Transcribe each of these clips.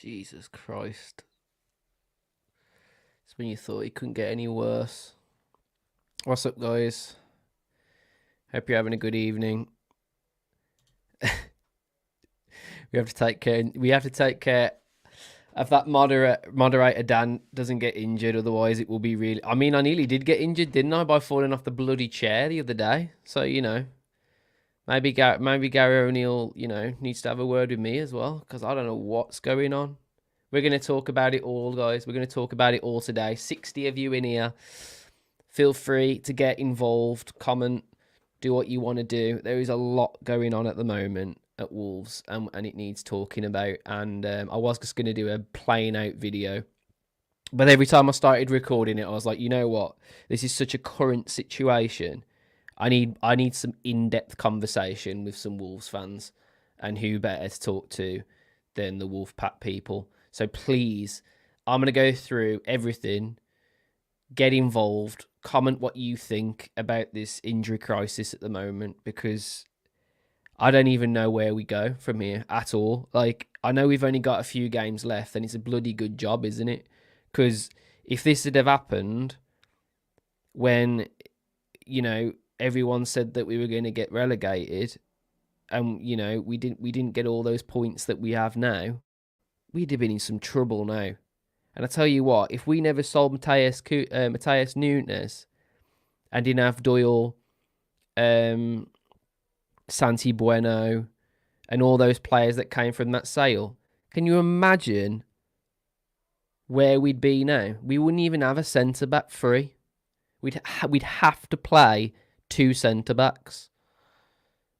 Jesus Christ. It's when you thought it couldn't get any worse. What's up, guys? Hope you're having a good evening. We have to take care of that moderator Dan doesn't get injured, otherwise it will be really... I mean, I nearly did get injured, didn't I, by falling off the bloody chair the other day? So, maybe Gary O'Neill, needs to have a word with me as well, because I don't know what's going on. We're going to talk about it all, guys. We're going to talk about it all today. 60 of you in here. Feel free to get involved, comment, do what you want to do. There is a lot going on at the moment at Wolves, and it needs talking about. And I was just going to do a playing out video, but every time I started recording it, I was like, you know what? This is such a current situation. I need some in-depth conversation with some Wolves fans, and who better to talk to than the Wolfpack people. So please, I'm going to go through everything, get involved, comment what you think about this injury crisis at the moment, because I don't even know where we go from here at all. Like, I know we've only got a few games left, and it's a bloody good job, isn't it? Because if this had have happened when, everyone said that we were going to get relegated, and, we didn't get all those points that we have now, we'd have been in some trouble now. And I tell you what, if we never sold Matthias Nunes and didn't have Doyle, Santi Bueno, and all those players that came from that sale, can you imagine where we'd be now? We wouldn't even have a centre-back free. We'd have to play two centre-backs.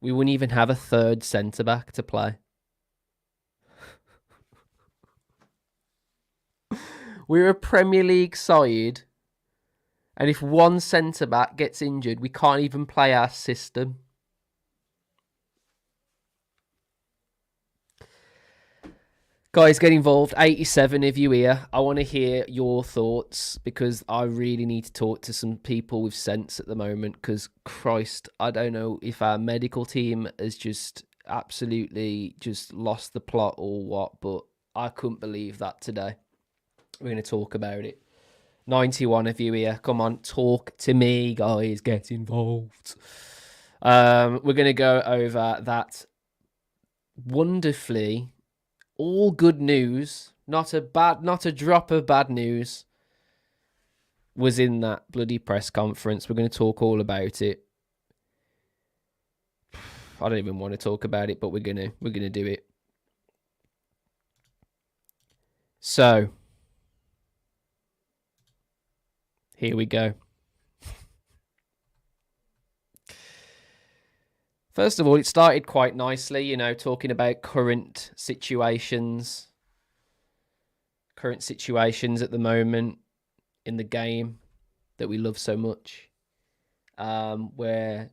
We wouldn't even have a third centre-back to play. We're a Premier League side, and if one centre-back gets injured, we can't even play our system. Guys, get involved. 87 of you here. I want to hear your thoughts, because I really need to talk to some people with sense at the moment, because, Christ, I don't know if our medical team has just absolutely just lost the plot or what, but I couldn't believe that today. We're going to talk about it. 91 of you here. Come on, talk to me, guys. Get involved. We're going to go over that wonderfully all good news. Not a drop of bad news was in that bloody press conference. We're going to talk all about it. I don't even want to talk about it, but we're going to do it. So, here we go. First of all, it started quite nicely, talking about current situations at the moment in the game that we love so much, where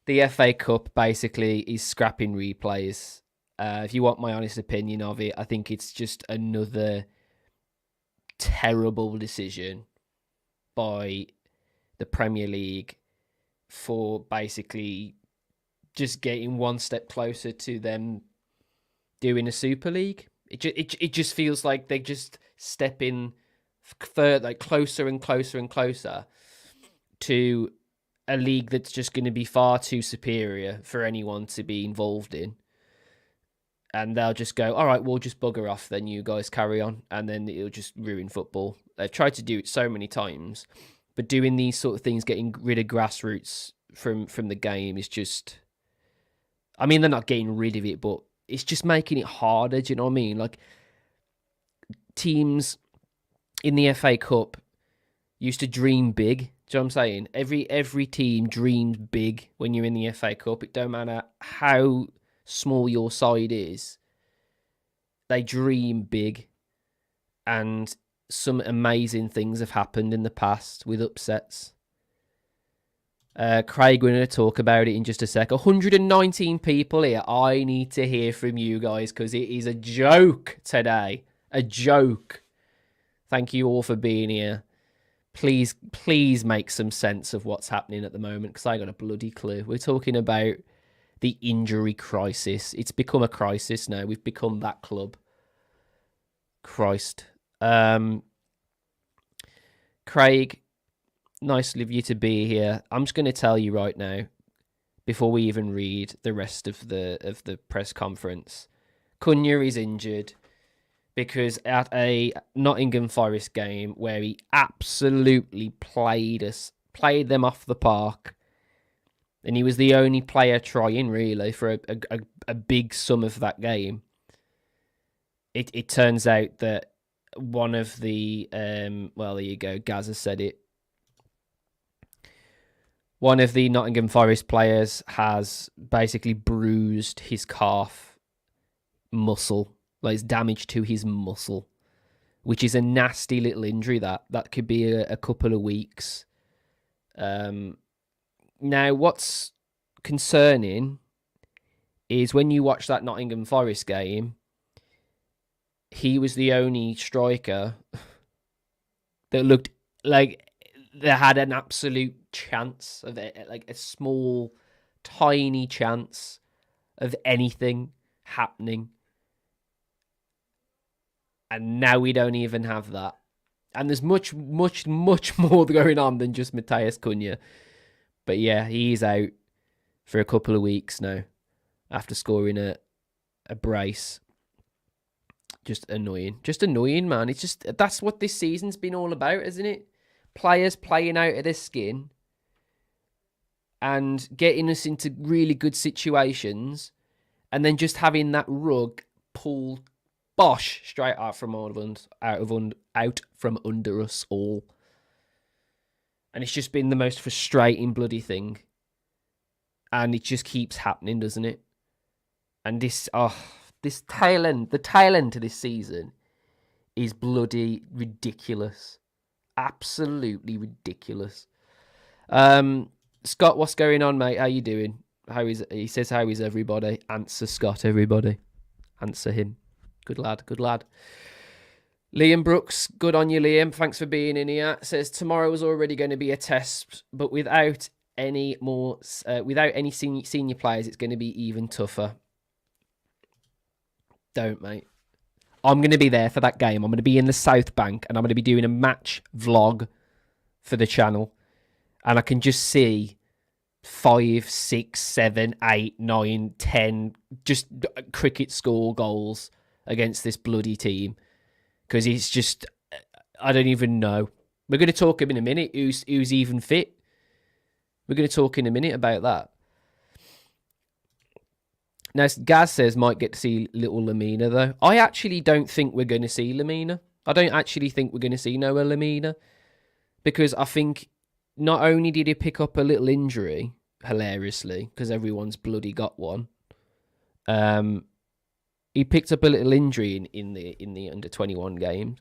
the FA Cup basically is scrapping replays. If you want my honest opinion of it, I think it's just another terrible decision by the Premier League for basically just getting one step closer to them doing a Super League. It just feels like they just step in further, like closer and closer and closer to a league that's just going to be far too superior for anyone to be involved in. And they'll just go, all right, we'll just bugger off, then you guys carry on, and then it'll just ruin football. They've tried to do it so many times, but doing these sort of things, getting rid of grassroots from the game is just... I mean, they're not getting rid of it, but it's just making it harder, do you know what I mean? Like, teams in the FA Cup used to dream big, do you know what I'm saying? Every team dreams big when you're in the FA Cup. It don't matter how small your side is, they dream big, and some amazing things have happened in the past with upsets. Craig, we're going to talk about it in just a sec. 119 people here. I need to hear from you guys, because it is a joke today. A joke. Thank you all for being here. Please make some sense of what's happening at the moment, because I got a bloody clue. We're talking about the injury crisis. It's become a crisis now. We've become that club. Christ. Craig, nice of you to be here. I'm just going to tell you right now, before we even read the rest of the press conference, Cunha is injured because at a Nottingham Forest game where he absolutely played them off the park, and he was the only player trying really for a big sum of that game. It turns out that one of the well, there you go, Gaz has said it. One of the Nottingham Forest players has basically bruised his calf muscle. Like, it's damage to his muscle, which is a nasty little injury. That could be a couple of weeks. Now, what's concerning is when you watch that Nottingham Forest game, he was the only striker that looked like they had an absolute chance of it, like a small, tiny chance of anything happening. And now we don't even have that. And there's much, much, much more going on than just Matheus Cunha. But yeah, he's out for a couple of weeks now after scoring a brace. Just annoying. Just annoying, man. It's just, that's what this season's been all about, isn't it? Players playing out of their skin and getting us into really good situations, and then just having that rug pulled straight out from under us all. And it's just been the most frustrating bloody thing. And it just keeps happening, doesn't it? And the tail end to this season is bloody ridiculous. Absolutely ridiculous. Scott, what's going on, mate? How you doing? He says, how is everybody? Answer Scott, everybody. Answer him. Good lad. Liam Brooks, good on you, Liam. Thanks for being in here. Says tomorrow was already going to be a test, but without any senior players, it's going to be even tougher. Don't, mate. I'm going to be there for that game. I'm going to be in the South Bank, and I'm going to be doing a match vlog for the channel. And I can just see 5, 6, 7, 8, 9, 10 just cricket score goals against this bloody team. Because it's just, I don't even know. We're going to talk in a minute who's even fit. We're going to talk in a minute about that. Now, Gaz says might get to see little Lamina, though. I actually don't think we're going to see Lamina. I don't actually think we're going to see Noah Lamina. Because I think not only did he pick up a little injury, hilariously, because everyone's bloody got one, he picked up a little injury in the under-21 games.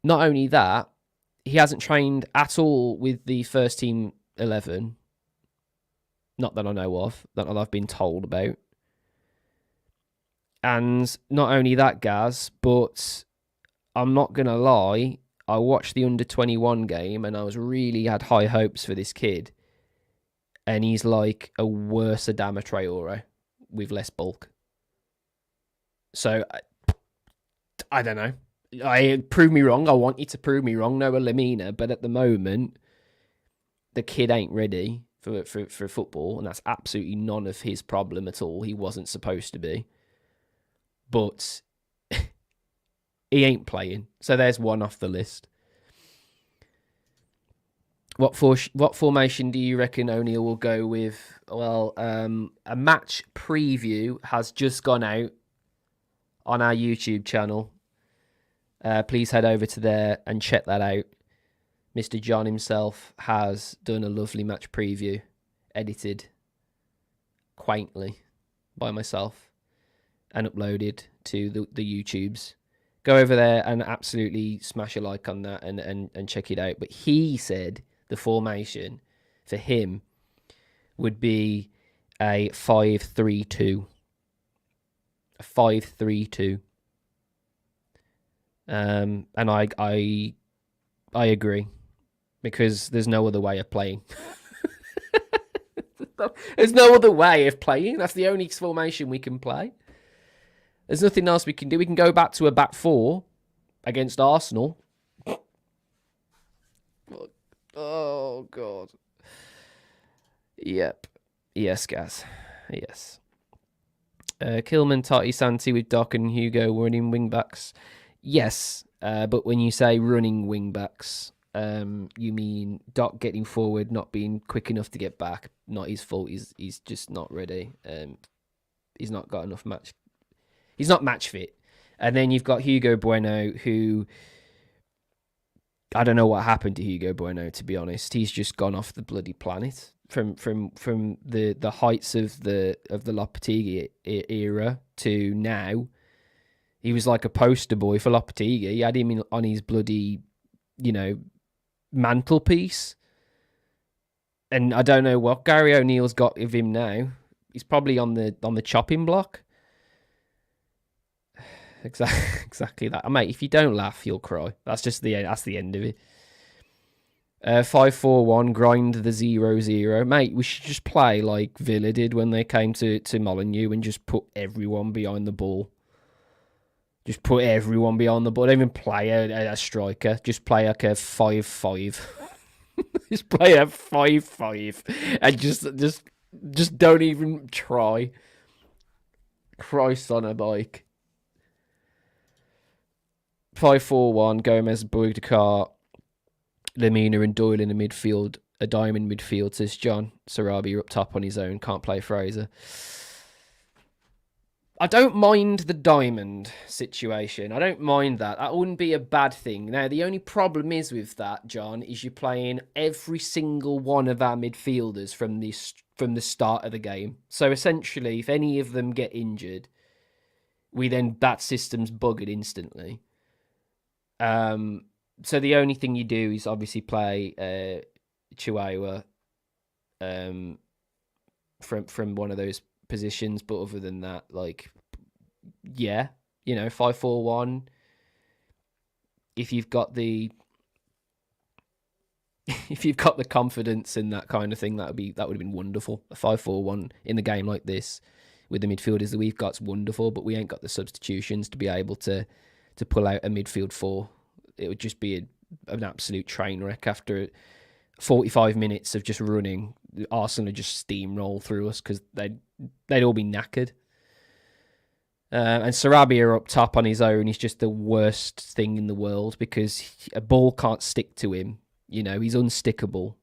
Not only that, he hasn't trained at all with the first team 11. Not that I know of, that I've been told about. And not only that, Gaz, but I'm not going to lie, I watched the under-21 game and I had high hopes for this kid. And he's like a worse Adama Traore with less bulk. So, I don't know. Prove me wrong. I want you to prove me wrong, Noah Lamina. But at the moment, the kid ain't ready for football. And that's absolutely none of his problem at all. He wasn't supposed to be. But he ain't playing. So there's one off the list. What formation do you reckon O'Neill will go with? Well, a match preview has just gone out on our YouTube channel. Please head over to there and check that out. Mr. John himself has done a lovely match preview, edited quaintly by myself and uploaded to the YouTubes. Go over there and absolutely smash a like on that and check it out. But he said the formation for him would be a 5-3-2. A 5-3-2. And I agree, because there's no other way of playing. There's no other way of playing. That's the only formation we can play. There's nothing else we can do. We can go back to a back four against Arsenal. Oh, God. Yep. Yes, Gaz. Yes. Kilman, Tati, Santi with Doc and Hugo running wing backs. Yes, but when you say running wing backs, you mean Doc getting forward, not being quick enough to get back. Not his fault. He's just not ready. He's not got enough match. He's not match fit. And then you've got Hugo Bueno, who I don't know what happened to Hugo Bueno. To be honest, he's just gone off the bloody planet from the heights of the Lopetegui era to now. He was like a poster boy for Lopetegui. He had him on his bloody, mantelpiece. And I don't know what Gary O'Neill's got of him now. He's probably on the chopping block. Exactly that. Mate, if you don't laugh, you'll cry. That's the end of it. 5-4-1, grind the 0-0. Mate, we should just play like Villa did when they came to Molineux and just put everyone behind the ball. Just put everyone behind the ball. Don't even play a striker. Just play like a 5-5. Just play a 5-5. And just don't even try. Christ on a bike. 5-4-1, Gomez, Boudicca, Lemina and Doyle in the midfield. A diamond midfield, says John. Sarabi up top on his own. Can't play Fraser. I don't mind the diamond situation. I don't mind that. That wouldn't be a bad thing. Now, the only problem is with that, John, is you're playing every single one of our midfielders from the start of the game. So essentially, if any of them get injured, that system's buggered instantly. So the only thing you do is obviously play Chihuahua from one of those positions, but other than that, 5-4-1. If you've got the confidence in that kind of thing, that would have been wonderful. A 5-4-1 in the game like this with the midfielders that we've got's wonderful, but we ain't got the substitutions to be able to pull out a midfield four. It would just be an absolute train wreck after 45 minutes of just running. Arsenal would just steamroll through us because they'd all be knackered. And Sarabia up top on his own is just the worst thing in the world because a ball can't stick to him. He's unstickable.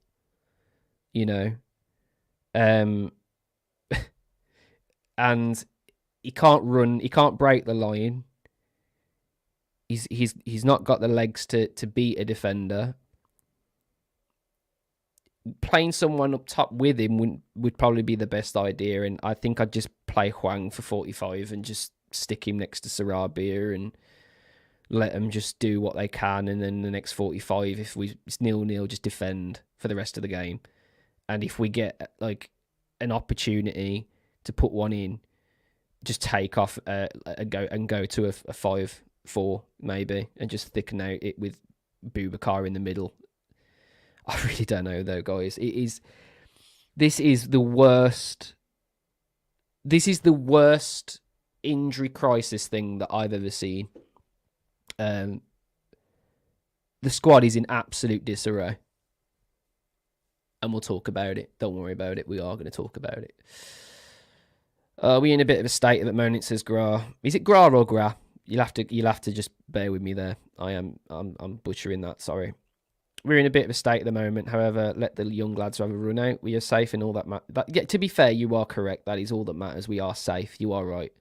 And he can't run. He can't break the line. He's not got the legs to beat a defender. Playing someone up top with him would probably be the best idea, and I think I'd just play Hwang for 45 and just stick him next to Sarabia and let them just do what they can, and then the next 45, if it's 0-0, just defend for the rest of the game. And if we get an opportunity to put one in, just take off and go to a 5-4 maybe, and just thicken out it with Boubacar in the middle. I really don't know though, guys. This is the worst injury crisis thing that I've ever seen. The squad is in absolute disarray. And we'll talk about it. Don't worry about it. We are going to talk about it. We're in a bit of a state at the moment, says Gra. Is it Gra or Gra? You'll have to just bear with me there. I'm butchering that, sorry. We're in a bit of a state at the moment. However, let the young lads have a run out. We are safe and all that. Yeah, to be fair, you are correct. That is all that matters. We are safe. You are right.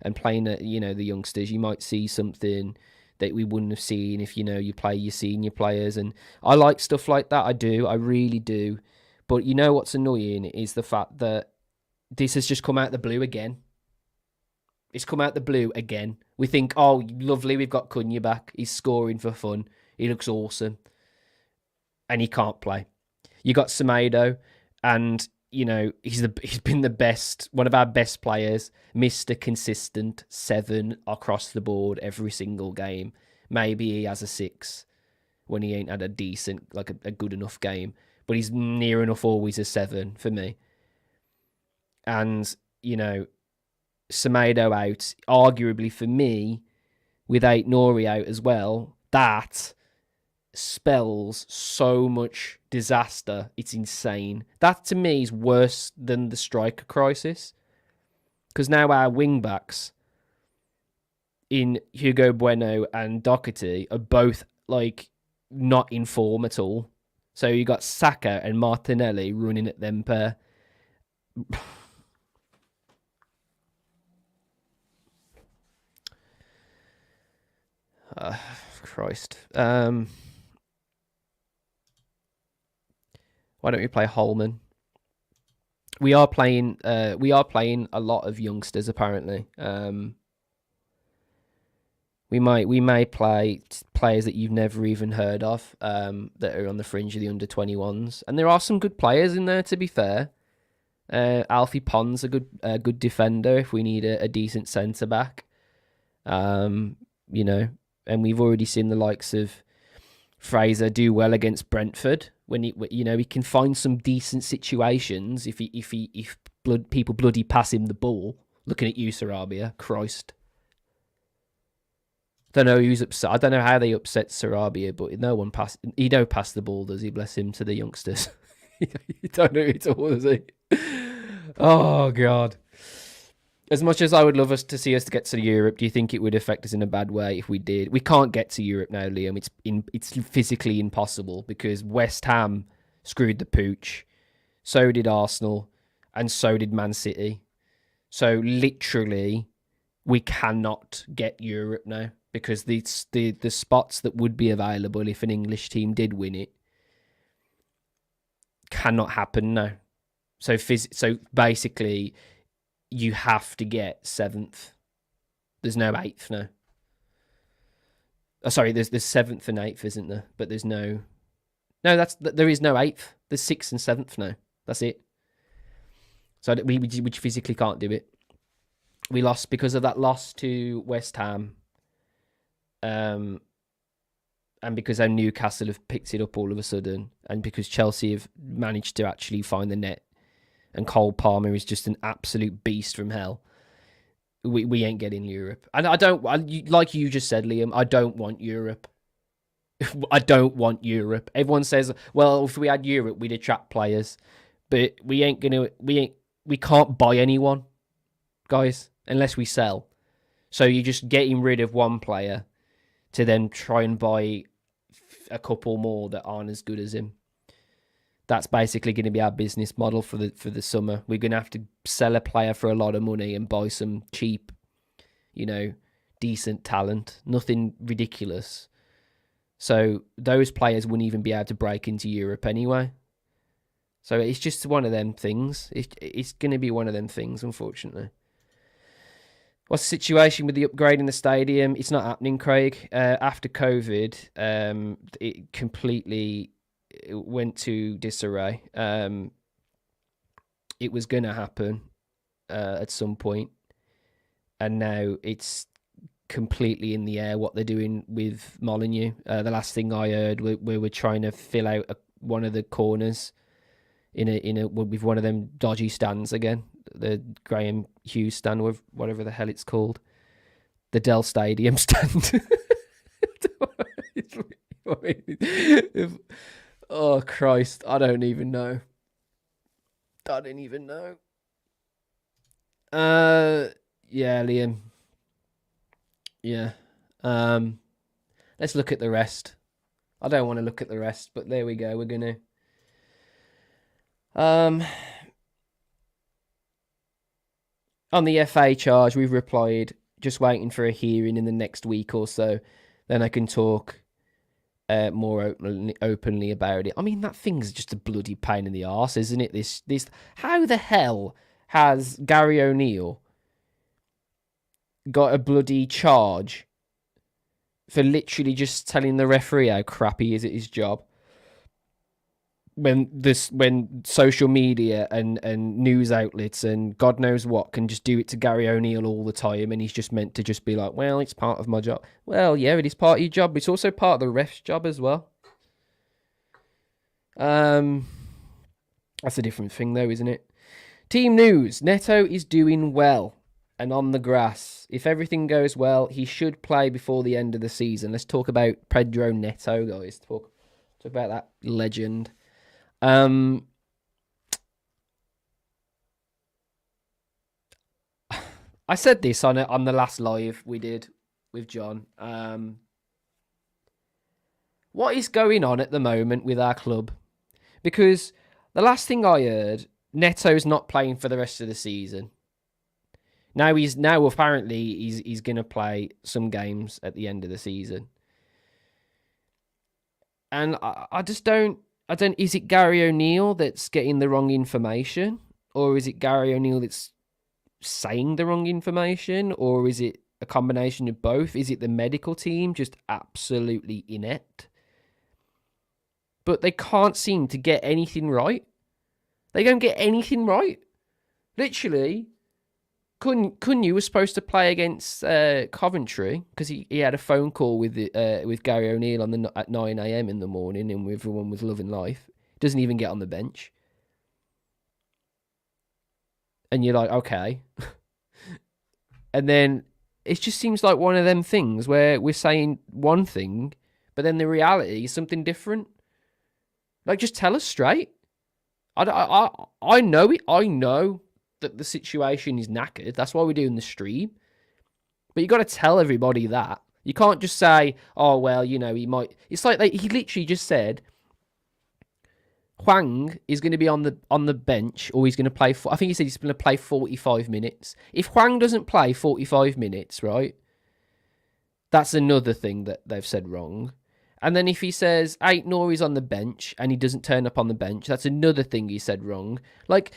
And playing the youngsters, you might see something that we wouldn't have seen if you play your senior players. And I like stuff like that. I do. I really do. But you know what's annoying is the fact that this has just come out the blue again. It's come out the blue again. We think, oh, lovely, we've got Cunha back. He's scoring for fun. He looks awesome. And he can't play. You got Semedo, and he's been the best, one of our best players, Mr. Consistent, 7 across the board every single game. Maybe he has a 6 when he ain't had a decent, a good enough game, but he's near enough always a 7 for me. And Semedo out, arguably for me, with Aït-Nouri out as well, that spells so much disaster. It's insane. That to me is worse than the striker crisis. Because now our wing backs in Hugo Bueno and Doherty are both like not in form at all. So you got Saka and Martinelli running at them pair. Christ. Why don't we play Holman? We are playing a lot of youngsters apparently. We may play players that you've never even heard of, that are on the fringe of the under-21s, and there are some good players in there. To be fair, Alfie Pond's a good defender if we need a decent centre back. You know, and we've already seen the likes of Fraser do well against Brentford when he can find some decent situations if people bloody pass him the ball. Looking at you, Sarabia, Christ. Don't know who's upset. I don't know how they upset Sarabia, but no one passed. He don't pass the ball, does he? Bless him, to the youngsters. You don't know who it all, does he? Oh God. As much as I would love us to see us to get to Europe, do you think it would affect us in a bad way if we did? We can't get to Europe now, Liam. It's physically impossible because West Ham screwed the pooch, so did Arsenal, and so did Man City. So literally, we cannot get Europe now because the spots that would be available if an English team did win it cannot happen now. So basically, you have to get 7th. There's no 8th now. Oh, sorry, there's 7th and 8th, isn't there? But there's no. No, there is no 8th. There's 6th and 7th now. That's it. So we physically can't do it. We lost because of that loss to West Ham. And because our Newcastle have picked it up all of a sudden, and because Chelsea have managed to actually find the net, and Cole Palmer is just an absolute beast from hell, we ain't getting Europe. And like you just said, Liam, I don't want Europe. I don't want Europe. Everyone says, well, if we had Europe, we'd attract players, but we can't buy anyone, guys, unless we sell. So you're just getting rid of one player to then try and buy a couple more that aren't as good as him. That's basically going to be our business model for the summer. We're going to have to sell a player for a lot of money and buy some cheap, decent talent. Nothing ridiculous. So those players wouldn't even be able to break into Europe anyway. So it's just one of them things. It's going to be one of them things, unfortunately. What's the situation with the upgrade in the stadium? It's not happening, Craig. After COVID, it completely went to disarray. It was going to happen at some point, and now it's completely in the air what they're doing with Molineux. The last thing I heard, we were trying to fill out one of the corners with one of them dodgy stands again. The Graham Hughes stand, with whatever the hell it's called, the Dell Stadium stand. Oh Christ, I don't even know. Yeah, Liam. Yeah. Let's look at the rest. I don't want to look at the rest, but there we go. We're gonna. On the FA charge, we've replied, just waiting for a hearing in the next week or so. Then I can talk more openly about it. I mean, that thing's just a bloody pain in the arse, isn't it? This. How the hell has Gary O'Neill got a bloody charge for literally just telling the referee how crappy he is at his job? When social media and news outlets and God knows what can just do it to Gary O'Neill all the time, and he's just meant to just be like, well, it's part of my job. Well, yeah, it is part of your job, but it's also part of the ref's job as well. That's a different thing though, isn't it? Team news: Neto is doing well. and on the grass. If everything goes well, he should play before the end of the season. Let's talk about Pedro Neto, guys. Talk about that legend. I said this on the last live we did with John. What is going on at the moment with our club? Because the last thing I heard, Neto's not playing for the rest of the season. Now apparently he's going to play some games at the end of the season. And I just don't, is it Gary O'Neill that's getting the wrong information? Or is it Gary O'Neill that's saying the wrong information? Or is it a combination of both? Is it the medical team just absolutely inept? But they can't seem to get anything right. They don't get anything right. Literally, Cunha was supposed to play against Coventry because he had a phone call with Gary O'Neill at 9 a.m. in the morning, and everyone was loving life. Doesn't even get on the bench. And you're like, okay. And then it just seems like one of them things where we're saying one thing, but then the reality is something different. Like, just tell us straight. I know it. I know that the situation is knackered. That's why we're doing the stream. But you got to tell everybody that. You can't just say, oh, well, he might. It's like he literally just said Hwang is going to be on the bench, or he's going to play. I think he said he's going to play 45 minutes. If Hwang doesn't play 45 minutes, right, that's another thing that they've said wrong. And then if he says Ait-Nouri's on the bench and he doesn't turn up on the bench, that's another thing he said wrong. Like,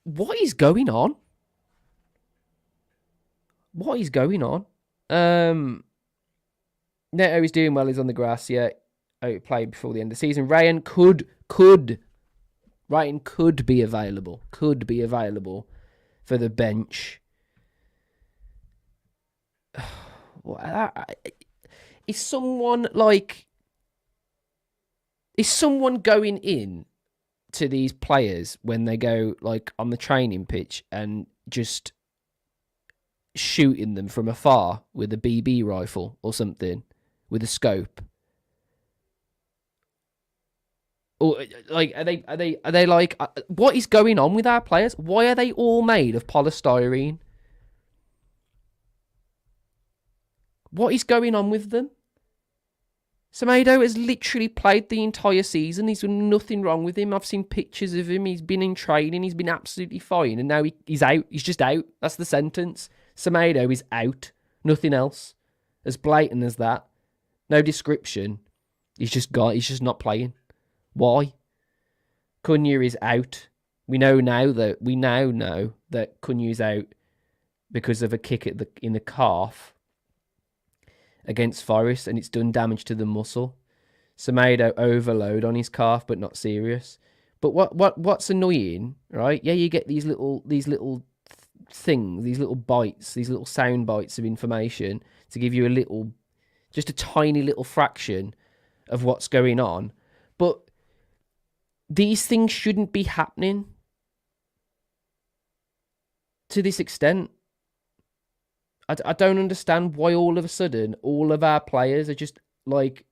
what is going on? What is going on? Neto is doing well. He's on the grass. Yeah, played before the end of the season. Ryan could be available. Could be available for the bench. Is someone going in to these players when they go like on the training pitch and just shooting them from afar with a BB rifle or something with a scope? Or like, are they like, what is going on with our players? Why are they all made of polystyrene? What is going on with them? Semedo has literally played the entire season. There's nothing wrong with him. I've seen pictures of him. He's been in training. He's been absolutely fine. And now he's out. He's just out. That's the sentence. Semedo is out. Nothing else. As blatant as that. No description. He's just not playing. Why? Cunha is out. We now know that Cunha is out because of a kick in the calf against Forest, and it's done damage to the muscle. Semedo overload on his calf, but not serious. But what's annoying, right? Yeah, you get these little things, these little bites, these little sound bites of information to give you just a tiny little fraction of what's going on. But these things shouldn't be happening to this extent. I don't understand why all of a sudden all of our players are just like,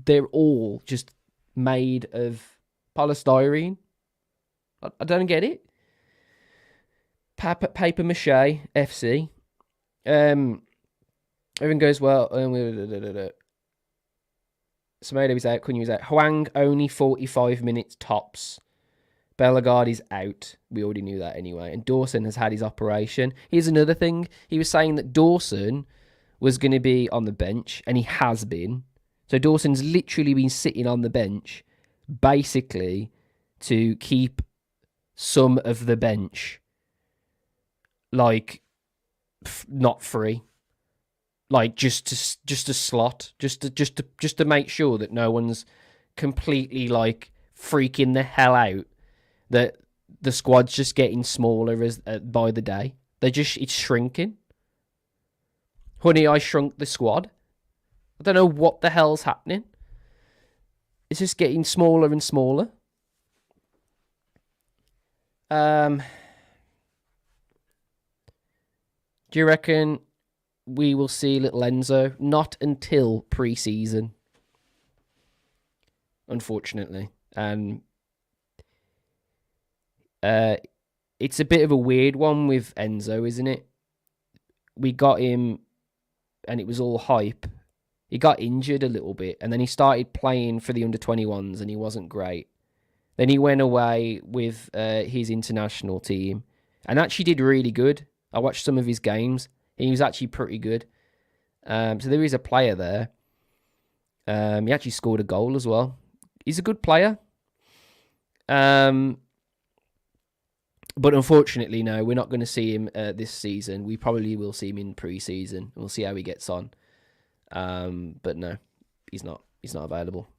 they're all just made of polystyrene. I don't get it. Paper mache FC. Everything goes well. Semedo is out. Cunha is out. Hwang only 45 minutes tops. Bellegarde is out. We already knew that anyway. And Dawson has had his operation. Here's another thing. He was saying that Dawson was going to be on the bench, and he has been. So Dawson's literally been sitting on the bench, basically, to keep some of the bench, like, not free. Like, just a slot. Just to make sure that no one's completely, like, freaking the hell out that the squad's just getting smaller by the day. It's shrinking. Honey, I shrunk the squad. I don't know what the hell's happening. It's just getting smaller and smaller. Do you reckon we will see little Enzo? Not until pre-season, unfortunately. And it's a bit of a weird one with Enzo, isn't it? We got him, and it was all hype. He got injured a little bit, and then he started playing for the under-21s, and he wasn't great. Then he went away with his international team, and actually did really good. I watched some of his games. He was actually pretty good. So there is a player there. He actually scored a goal as well. He's a good player. But unfortunately, no, we're not going to see him this season. We probably will see him in pre-season. We'll see how he gets on. But no, he's not available.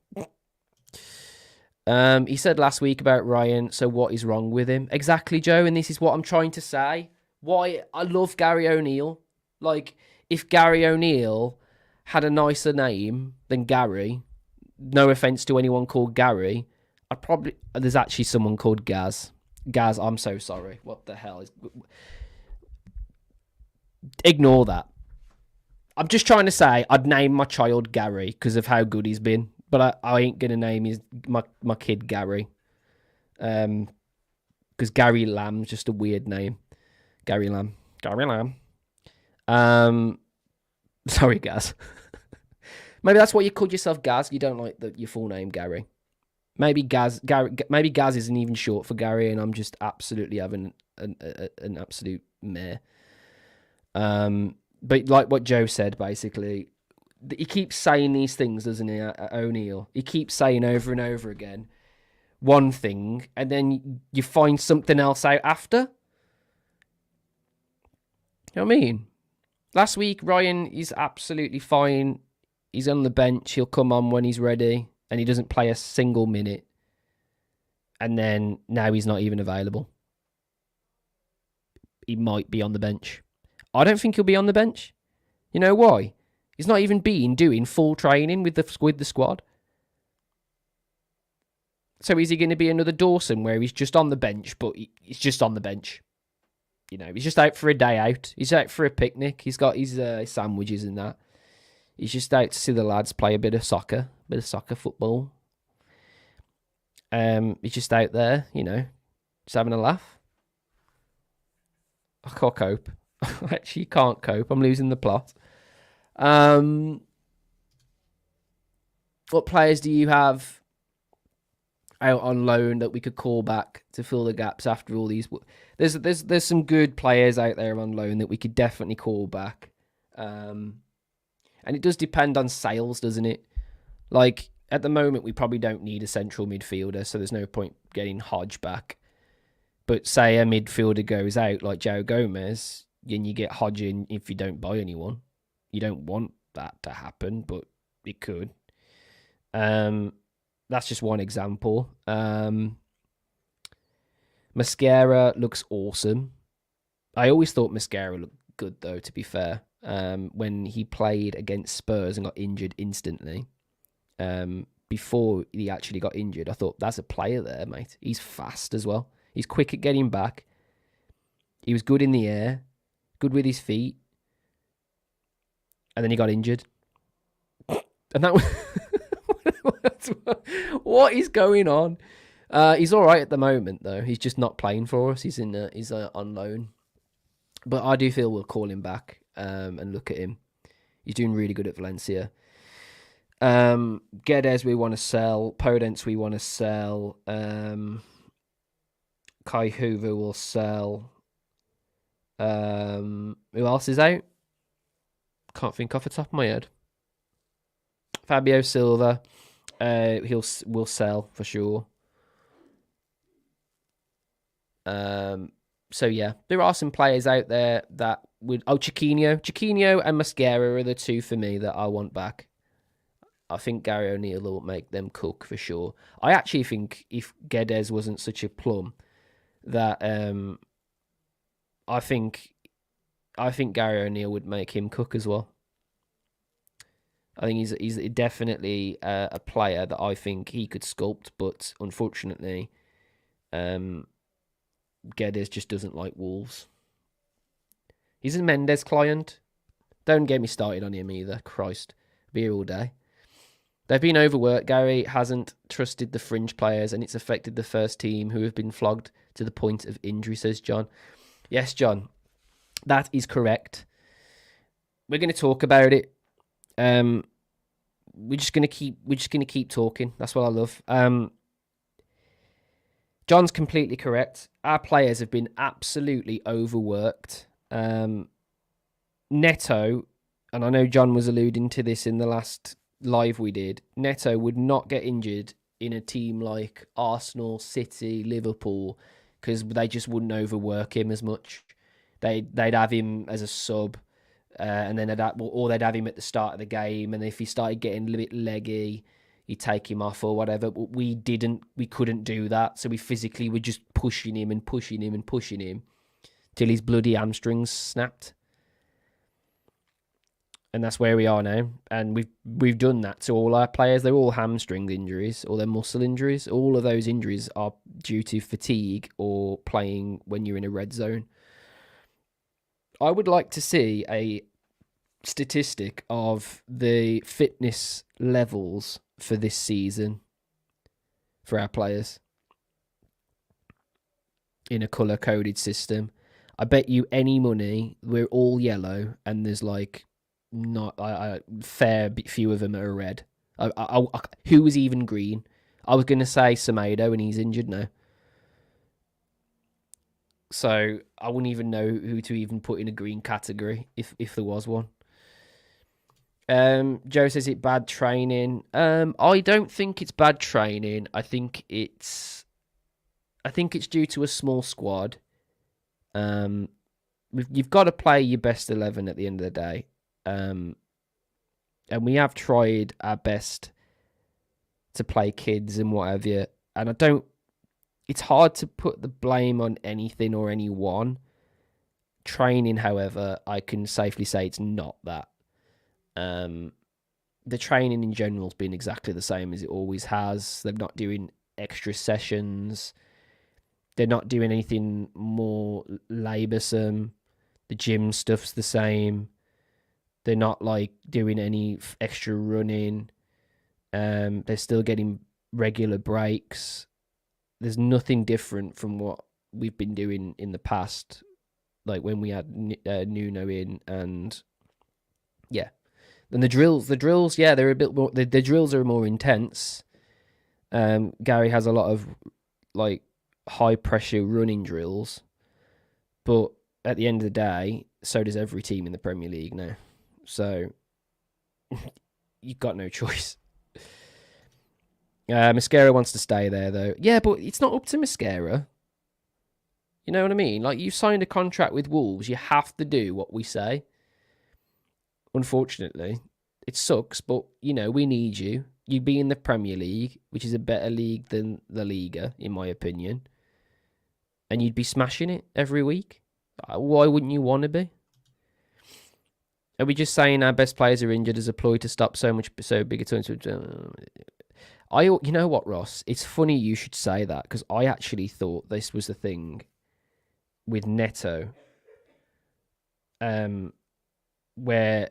He said last week about Ryan, so what is wrong with him? Exactly, Joe, and this is what I'm trying to say. Why I love Gary O'Neill. Like, if Gary O'Neill had a nicer name than Gary, no offense to anyone called Gary, there's actually someone called Gaz. Gaz, I'm so sorry. What the hell is... Ignore that. I'm just trying to say I'd name my child Gary because of how good he's been. But I ain't going to name my kid Gary. Because Gary Lamb's just a weird name. Gary Lamb. Sorry, Gaz. Maybe that's what you called yourself, Gaz. You don't like your full name, Gary. Maybe Gaz isn't even short for Gary, and I'm just absolutely having an absolute mare. But like what Joe said, basically, he keeps saying these things, doesn't he, O'Neill? He keeps saying over and over again one thing, and then you find something else out after. You know what I mean? Last week, Ryan is absolutely fine. He's on the bench. He'll come on when he's ready, and he doesn't play a single minute. And then now he's not even available. He might be on the bench. I don't think he'll be on the bench. You know why? He's not even been doing full training with the squad. So is he going to be another Dawson where he's just on the bench, but he's just on the bench? You know, he's just out for a day out. He's out for a picnic. He's got his sandwiches and that. He's just out to see the lads play a bit of soccer football. He's just out there, you know, just having a laugh. I can't cope. I actually can't cope. I'm losing the plot. What players do you have out on loan that we could call back to fill the gaps after all these? There's some good players out there on loan that we could definitely call back. And it does depend on sales, doesn't it? Like, at the moment, we probably don't need a central midfielder, so there's no point getting Hodge back. But say a midfielder goes out, like Joe Gomez, and you get Hodge in if you don't buy anyone. You don't want that to happen, but it could. That's just one example. Mascara looks awesome. I always thought Mascara looked good, though, to be fair. When he played against Spurs and got injured instantly. Before he actually got injured, I thought, that's a player there, mate. He's fast as well. He's quick at getting back. He was good in the air. Good with his feet. And then he got injured. And that was... What is going on? He's all right at the moment, though. He's just not playing for us. He's on loan. But I do feel we'll call him back and look at him. He's doing really good at Valencia. Guedes we want to sell. Podence we want to sell. Kai Hoover will sell. Who else is out? Can't think off the top of my head. Fabio Silva. Will sell for sure. So yeah, there are some players out there that would... Oh, Chiquinho and Mascara are the two for me that I want back. I think Gary O'Neill will make them cook for sure. I actually think if Guedes wasn't such a plum, that I think Gary O'Neill would make him cook as well. I think he's definitely a player that I think he could sculpt, but unfortunately, Guedes just doesn't like Wolves. He's a Mendes client. Don't get me started on him either. Christ. Be here all day. They've been overworked. Gary hasn't trusted the fringe players, and it's affected the first team, who have been flogged to the point of injury, says John. Yes, John. That is correct. We're going to talk about it. We're just going to keep talking. That's what I love. John's completely correct. Our players have been absolutely overworked. Neto, and I know John was alluding to this in the last live we did, Neto would not get injured in a team like Arsenal, City, Liverpool, because they just wouldn't overwork him as much. They'd have him as a sub, and then they'd have him at the start of the game, and if he started getting a little bit leggy, you take him off or whatever. But we couldn't do that, so we physically were just pushing him till his bloody hamstrings snapped. And that's where we are now. And we've done that to all our players. They're all hamstring injuries or they're muscle injuries. All of those injuries are due to fatigue or playing when you're in a red zone. I would like to see a statistic of the fitness levels for this season for our players in a colour-coded system. I bet you any money we're all yellow and there's like not a fair few of them are red. Who was even green? I was going to say Semedo, and he's injured now. So I wouldn't even know who to even put in a green category if there was one. Joe says it bad training. I don't think it's bad training. I think it's due to a small squad. You've got to play your best 11 at the end of the day. And we have tried our best to play kids and whatever. And it's hard to put the blame on anything or anyone. Training, however, I can safely say it's not that. The training in general has been exactly the same as it always has. They're not doing extra sessions. They're not doing anything more laboursome. The gym stuff's the same. They're not like doing any extra running. They're still getting regular breaks. There's nothing different from what we've been doing in the past, like when we had Nuno in, and yeah. And the drills, yeah, they're a bit more. The drills are more intense. Gary has a lot of like high pressure running drills, but at the end of the day, so does every team in the Premier League now. So you've got no choice. Mosquera wants to stay there though. Yeah, but it's not up to Mosquera. You know what I mean? Like, you signed a contract with Wolves, you have to do what we say. Unfortunately, it sucks, but you know, we need you. You'd be in the Premier League, which is a better league than the Liga, in my opinion. And you'd be smashing it every week. Why wouldn't you want to be? Are we just saying our best players are injured as a ploy to stop so big a turn? You know what, Ross? It's funny you should say that, because I actually thought this was the thing with Neto, where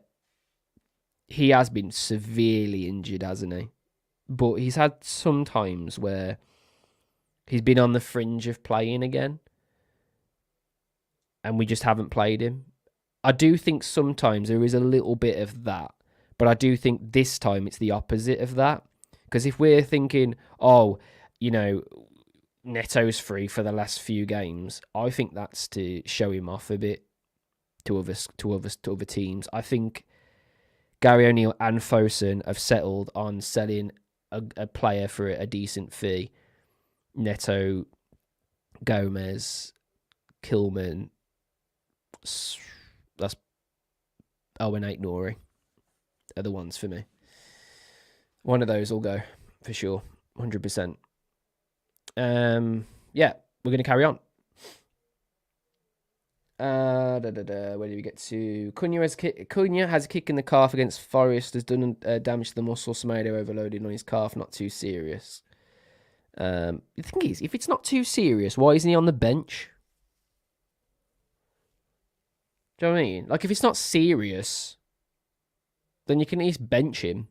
he has been severely injured, hasn't he? But he's had some times where he's been on the fringe of playing again, and we just haven't played him. I do think sometimes there is a little bit of that, but I do think this time it's the opposite of that. Because if we're thinking, oh, you know, Neto's free for the last few games, I think that's to show him off a bit to other teams. I think Gary O'Neill and Fosun have settled on selling a player for a decent fee. Neto, Gomez, Kilman, that's Owen 8 Nori are the ones for me. One of those will go for sure, 100%. Yeah, we're gonna carry on. Where do we get to? Cunha has a kick in the calf against Forest. Has done damage to the muscle. Semedo overloaded on his calf. Not too serious. The thing is, if it's not too serious, why isn't he on the bench? Do you know what I mean? Like, if it's not serious, then you can at least bench him.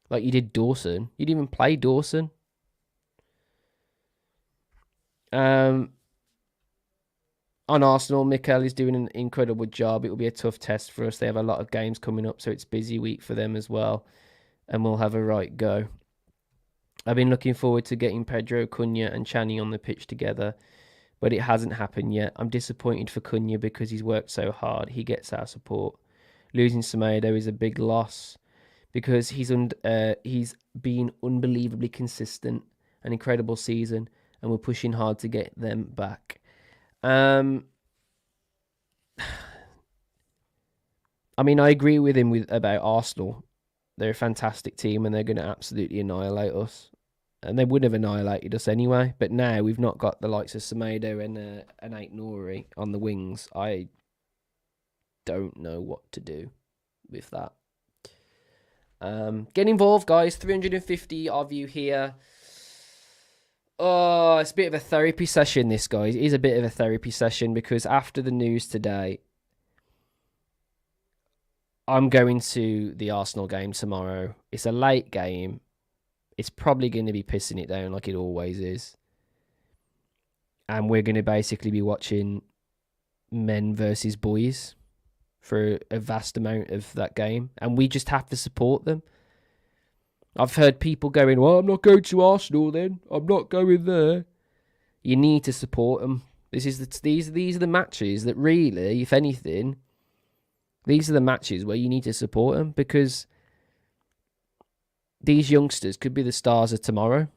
Like you did Dawson. You didn't even play Dawson. On Arsenal, Mikel is doing an incredible job. It will be a tough test for us. They have a lot of games coming up, so it's a busy week for them as well. And we'll have a right go. I've been looking forward to getting Pedro, Cunha and Chani on the pitch together, but it hasn't happened yet. I'm disappointed for Cunha because he's worked so hard. He gets our support. Losing Semedo is a big loss because he's been unbelievably consistent, an incredible season, and we're pushing hard to get them back. I mean, I agree with him about Arsenal. They're a fantastic team and they're going to absolutely annihilate us. And they would have annihilated us anyway. But now we've not got the likes of Semedo and Ait-Nouri on the wings. I don't know what to do with that. Get involved, guys. 350 of you here. Oh, it's a bit of a therapy session, this, guys. It is a bit of a therapy session because after the news today, I'm going to the Arsenal game tomorrow. It's a late game. It's probably going to be pissing it down like it always is. And we're going to basically be watching men versus boys for a vast amount of that game. And we just have to support them. I've heard people going, well, I'm not going to Arsenal then. I'm not going there. You need to support them. These are the matches that really, if anything, these are the matches where you need to support them because these youngsters could be the stars of tomorrow.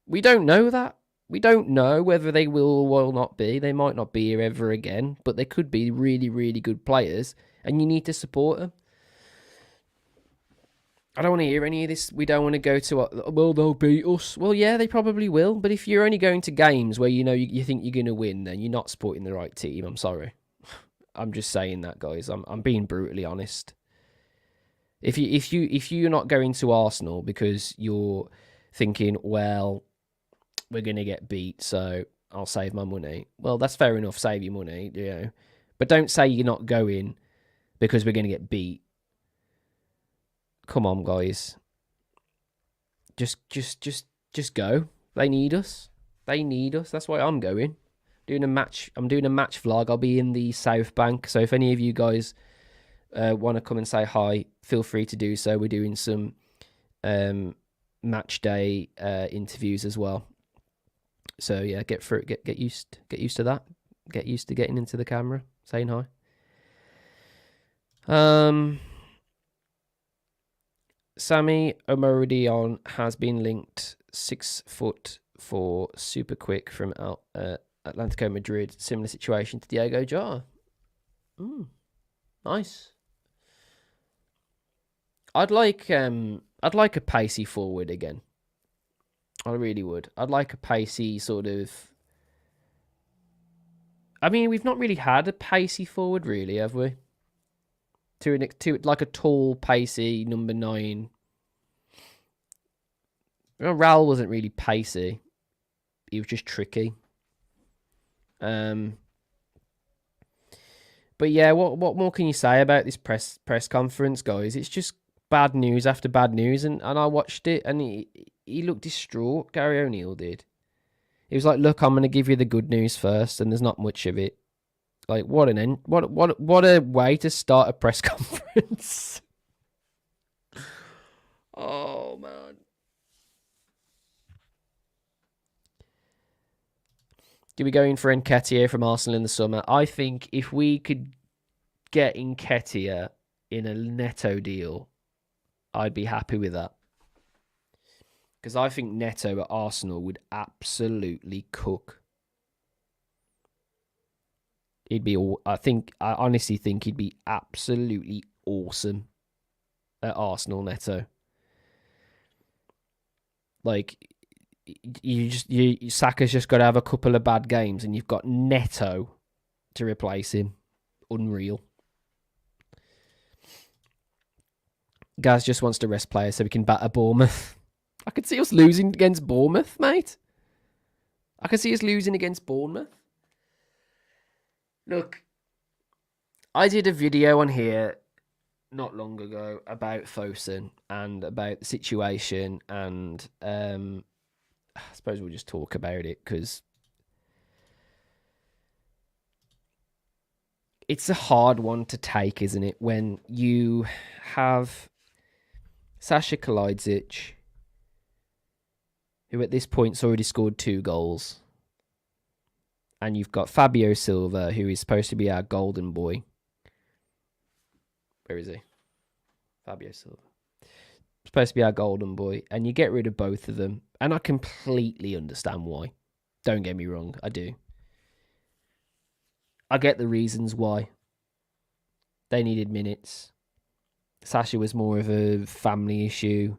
We don't know that. We don't know whether they will or will not be. They might not be here ever again, but they could be really, really good players, and you need to support them. I don't want to hear any of this. We don't want to go to, well, they'll beat us. Well, yeah, they probably will. But if you're only going to games where you think you're going to win, then you're not supporting the right team. I'm sorry. I'm just saying that, guys. I'm being brutally honest. If you're not going to Arsenal because you're thinking, well, we're going to get beat, so I'll save my money. Well, that's fair enough. Save your money, But don't say you're not going because we're going to get beat. Come on, guys. Just go. They need us. That's why I'm going. I'm doing a match vlog. I'll be in the South Bank. So if any of you guys want to come and say hi, feel free to do so. We're doing some match day interviews as well. So yeah, get used to that. Get used to getting into the camera, saying hi. Sammy Omodion has been linked 6'4", super quick from Atlético Madrid. Similar situation to Diego Jota. Nice. I'd like a pacey forward again. I really would. I'd like a pacey sort of. I mean, we've not really had a pacey forward, really, have we? To like a tall, pacey number 9. Raul wasn't really pacey. He was just tricky. But yeah, what more can you say about this press conference, guys? It's just bad news after bad news, and I watched it, and he looked distraught. Gary O'Neill did. He was like, "Look, I'm going to give you the good news first, and there's not much of it." Like, what a way to start a press conference. Oh, man. Do we go in for Nketiah from Arsenal in the summer? I think if we could get Nketiah in a Neto deal, I'd be happy with that. Because I think Neto at Arsenal would absolutely cook. I honestly think he'd be absolutely awesome at Arsenal, Neto. Like, Saka's just got to have a couple of bad games and you've got Neto to replace him. Unreal. Gaz just wants to rest players so we can batter Bournemouth. I could see us losing against Bournemouth, mate. I could see us losing against Bournemouth. Look, I did a video on here not long ago about Fosun and about the situation, and I suppose we'll just talk about it because it's a hard one to take, isn't it? When you have Sasha Kalajdzic, who at this point's already scored 2 goals, and you've got Fabio Silva, who is supposed to be our golden boy. Where is he? Fabio Silva. Supposed to be our golden boy, and you get rid of both of them, and I completely understand why. Don't get me wrong, I do. I get the reasons why. They needed minutes. Sasha was more of a family issue.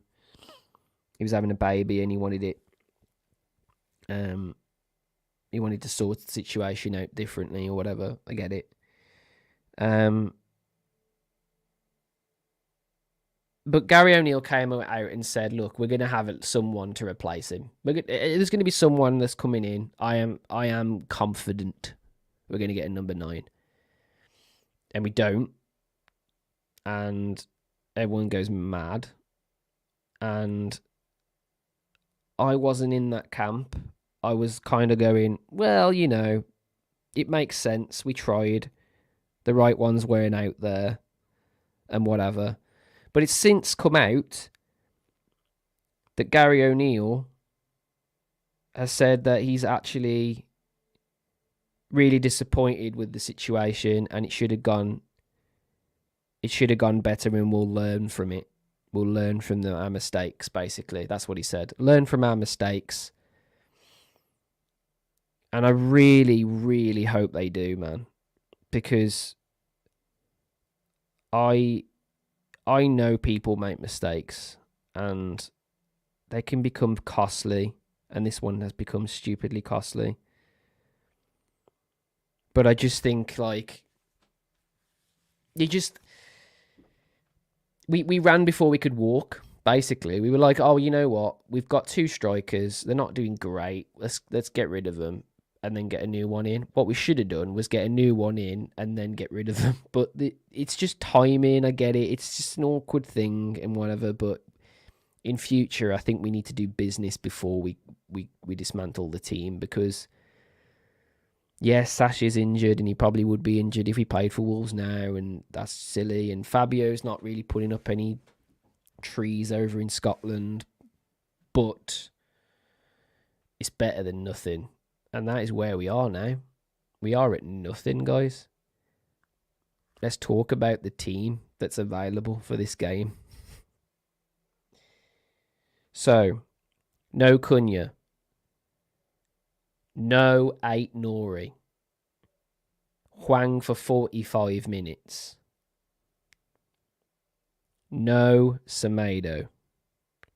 He was having a baby and he wanted it. He wanted to sort the situation out differently or whatever. I get it. But Gary O'Neill came out and said, "Look, we're going to have someone to replace him. There's going to be someone that's coming in. I am confident we're going to get a number 9, and we don't, and everyone goes mad. And I wasn't in that camp. I was kind of going, well, you know, it makes sense. We tried. The right ones weren't out there, and whatever." But it's since come out that Gary O'Neill has said that he's actually really disappointed with the situation, and it should have gone better, and we'll learn from it. We'll learn from our mistakes, basically. That's what he said. Learn from our mistakes. And I really, really hope they do, man. Because I know people make mistakes and they can become costly, and this one has become stupidly costly. But I just think, like, we ran before we could walk, basically. We were like, oh, you know what? We've got 2 strikers. They're not doing great. Let's get rid of them and then get a new one in. What we should have done was get a new one in and then get rid of them. But it's just timing. I get it. It's just an awkward thing and whatever. But in future, I think we need to do business before we dismantle the team, because yes, Sasha's injured and he probably would be injured if he played for Wolves now, and that's silly. And Fabio's not really putting up any trees over in Scotland, but it's better than nothing. And that is where we are now. We are at nothing, guys. Let's talk about the team that's available for this game. So, no Cunha. No Ait-Nouri. Hwang for 45 minutes. No Semedo.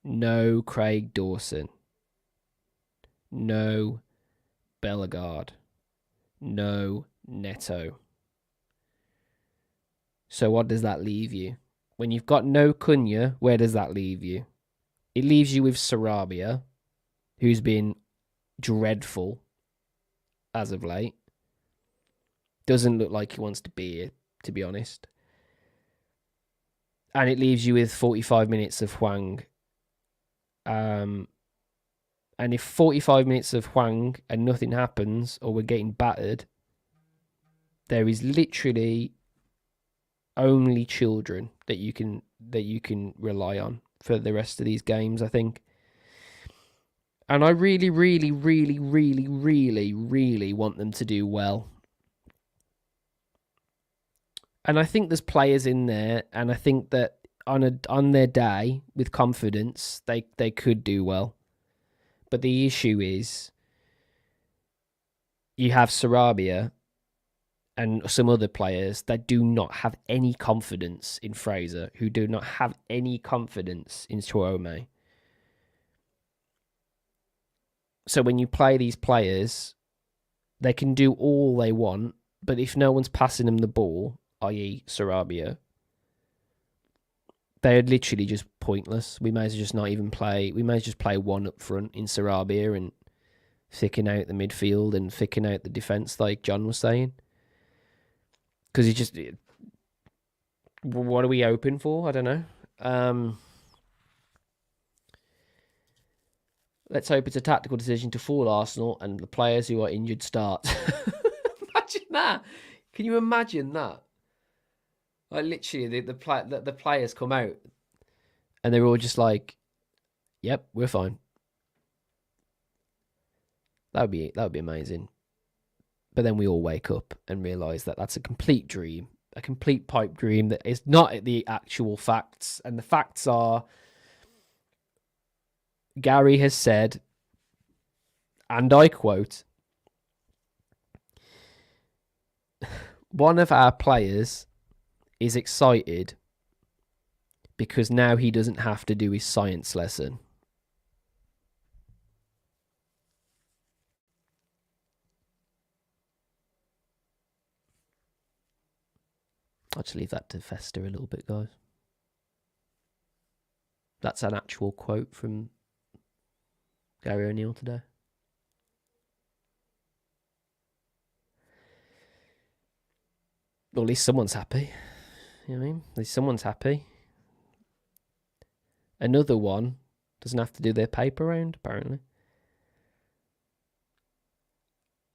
No Craig Dawson. No Bellegarde. No Neto. So what does that leave you? When you've got no Cunha, where does that leave you? It leaves you with Sarabia, who's been dreadful as of late. Doesn't look like he wants to be here, to be honest. And it leaves you with 45 minutes of Hwang. And if 45 minutes of Hwang and nothing happens, or we're getting battered, there is literally only children that you can rely on for the rest of these games, I think. And I really, really, really, really, really, really want them to do well. And I think there's players in there, and I think that on their day, with confidence, they could do well. But the issue is, you have Sarabia and some other players that do not have any confidence in Fraser, who do not have any confidence in Tuome. So when you play these players, they can do all they want, but if no one's passing them the ball, i.e. Sarabia, they're literally just pointless. We may as well just not even play. We may as well just play one up front in Sarabia and thicken out the midfield and thicken out the defence, like John was saying. Because What are we hoping for? I don't know. Let's hope it's a tactical decision to fool Arsenal and the players who are injured start. Imagine that. Can you imagine that? Like literally, the players come out and they're all just like, "Yep, we're fine." That would be amazing. But then we all wake up and realize that that's a complete dream, a complete pipe dream that is not the actual facts. And the facts are, Gary has said, and I quote, one of our players is excited because now he doesn't have to do his science lesson. I'll just leave that to fester a little bit, guys. That's an actual quote from Gary O'Neill today. Well, at least someone's happy. You know what I mean? At least someone's happy. Another one doesn't have to do their paper round, apparently.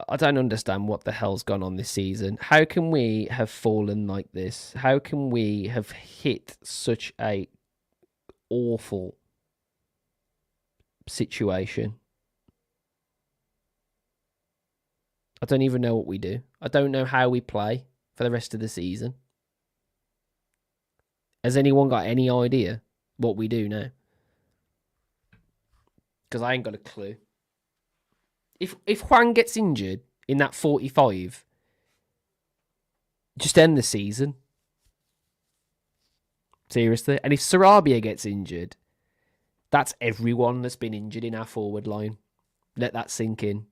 I don't understand what the hell's gone on this season. How can we have fallen like this? How can we have hit such a awful situation? I don't even know what we do. I don't know how we play for the rest of the season. Has anyone got any idea what we do now? Because I ain't got a clue. If Juan gets injured in that 45, just end the season. Seriously. And if Sarabia gets injured, that's everyone that's been injured in our forward line. Let that sink in.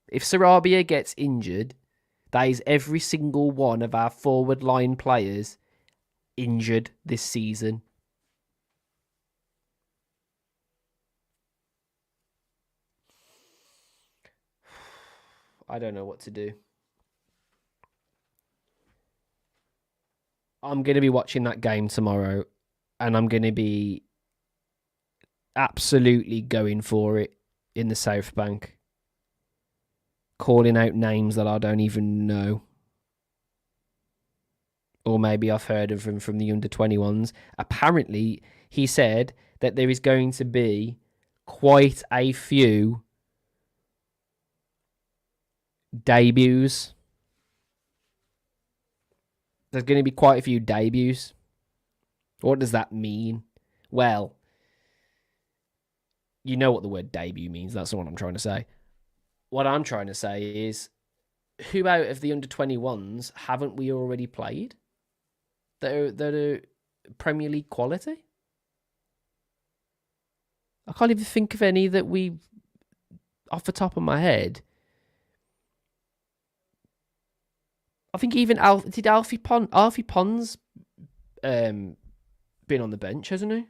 If Sarabia gets injured, that is every single one of our forward line players injured this season. I don't know what to do. I'm going to be watching that game tomorrow, and I'm going to be absolutely going for it in the South Bank. Calling out names that I don't even know. Or maybe I've heard of them from the under-21s. Apparently, he said that there is going to be quite a few debuts. There's going to be quite a few debuts. What does that mean? Well, you know what the word debut means. That's not what I'm trying to say. What I'm trying to say is, who out of the under-21s haven't we already played that are Premier League quality? I can't even think of any that we, off the top of my head. I think even Alfie Pons been on the bench, hasn't he?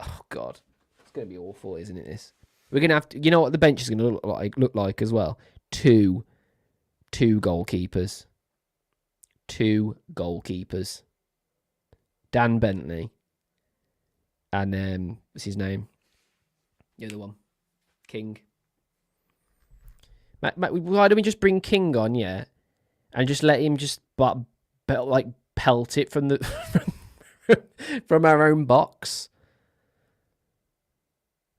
Oh God, it's gonna be awful, isn't it? This we're gonna have to. You know what the bench is gonna look like as well. Two goalkeepers. Two goalkeepers. Dan Bentley. And what's his name? The other one, King. Why don't we just bring King on, yeah, and just let him just like pelt it from the from our own box,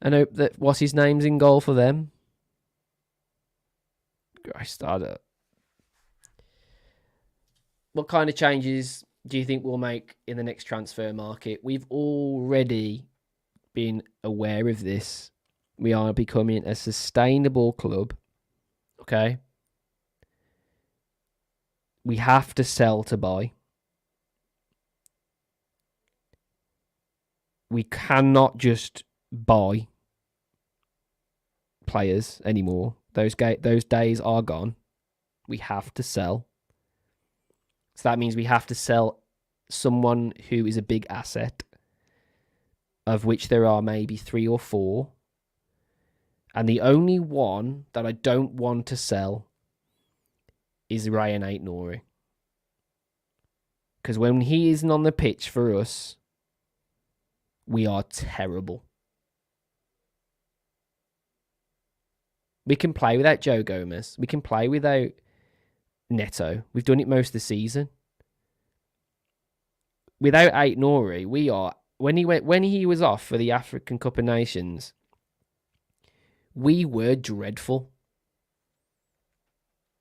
and hope that what's his name's in goal for them. Christ, I don't. What kind of changes do you think we'll make in the next transfer market? We've already been aware of this. We are becoming a sustainable club. Okay. We have to sell to buy. We cannot just buy players anymore. Those days are gone. We have to sell. So that means we have to sell someone who is a big asset, of which there are maybe 3 or 4. And the only one that I don't want to sell is Ryan Aït-Nouri. Because when he isn't on the pitch for us, we are terrible. We can play without Joe Gomez. We can play without Neto. We've done it most of the season. Without Ait-Nouri, we are... When he was off for the African Cup of Nations, we were dreadful.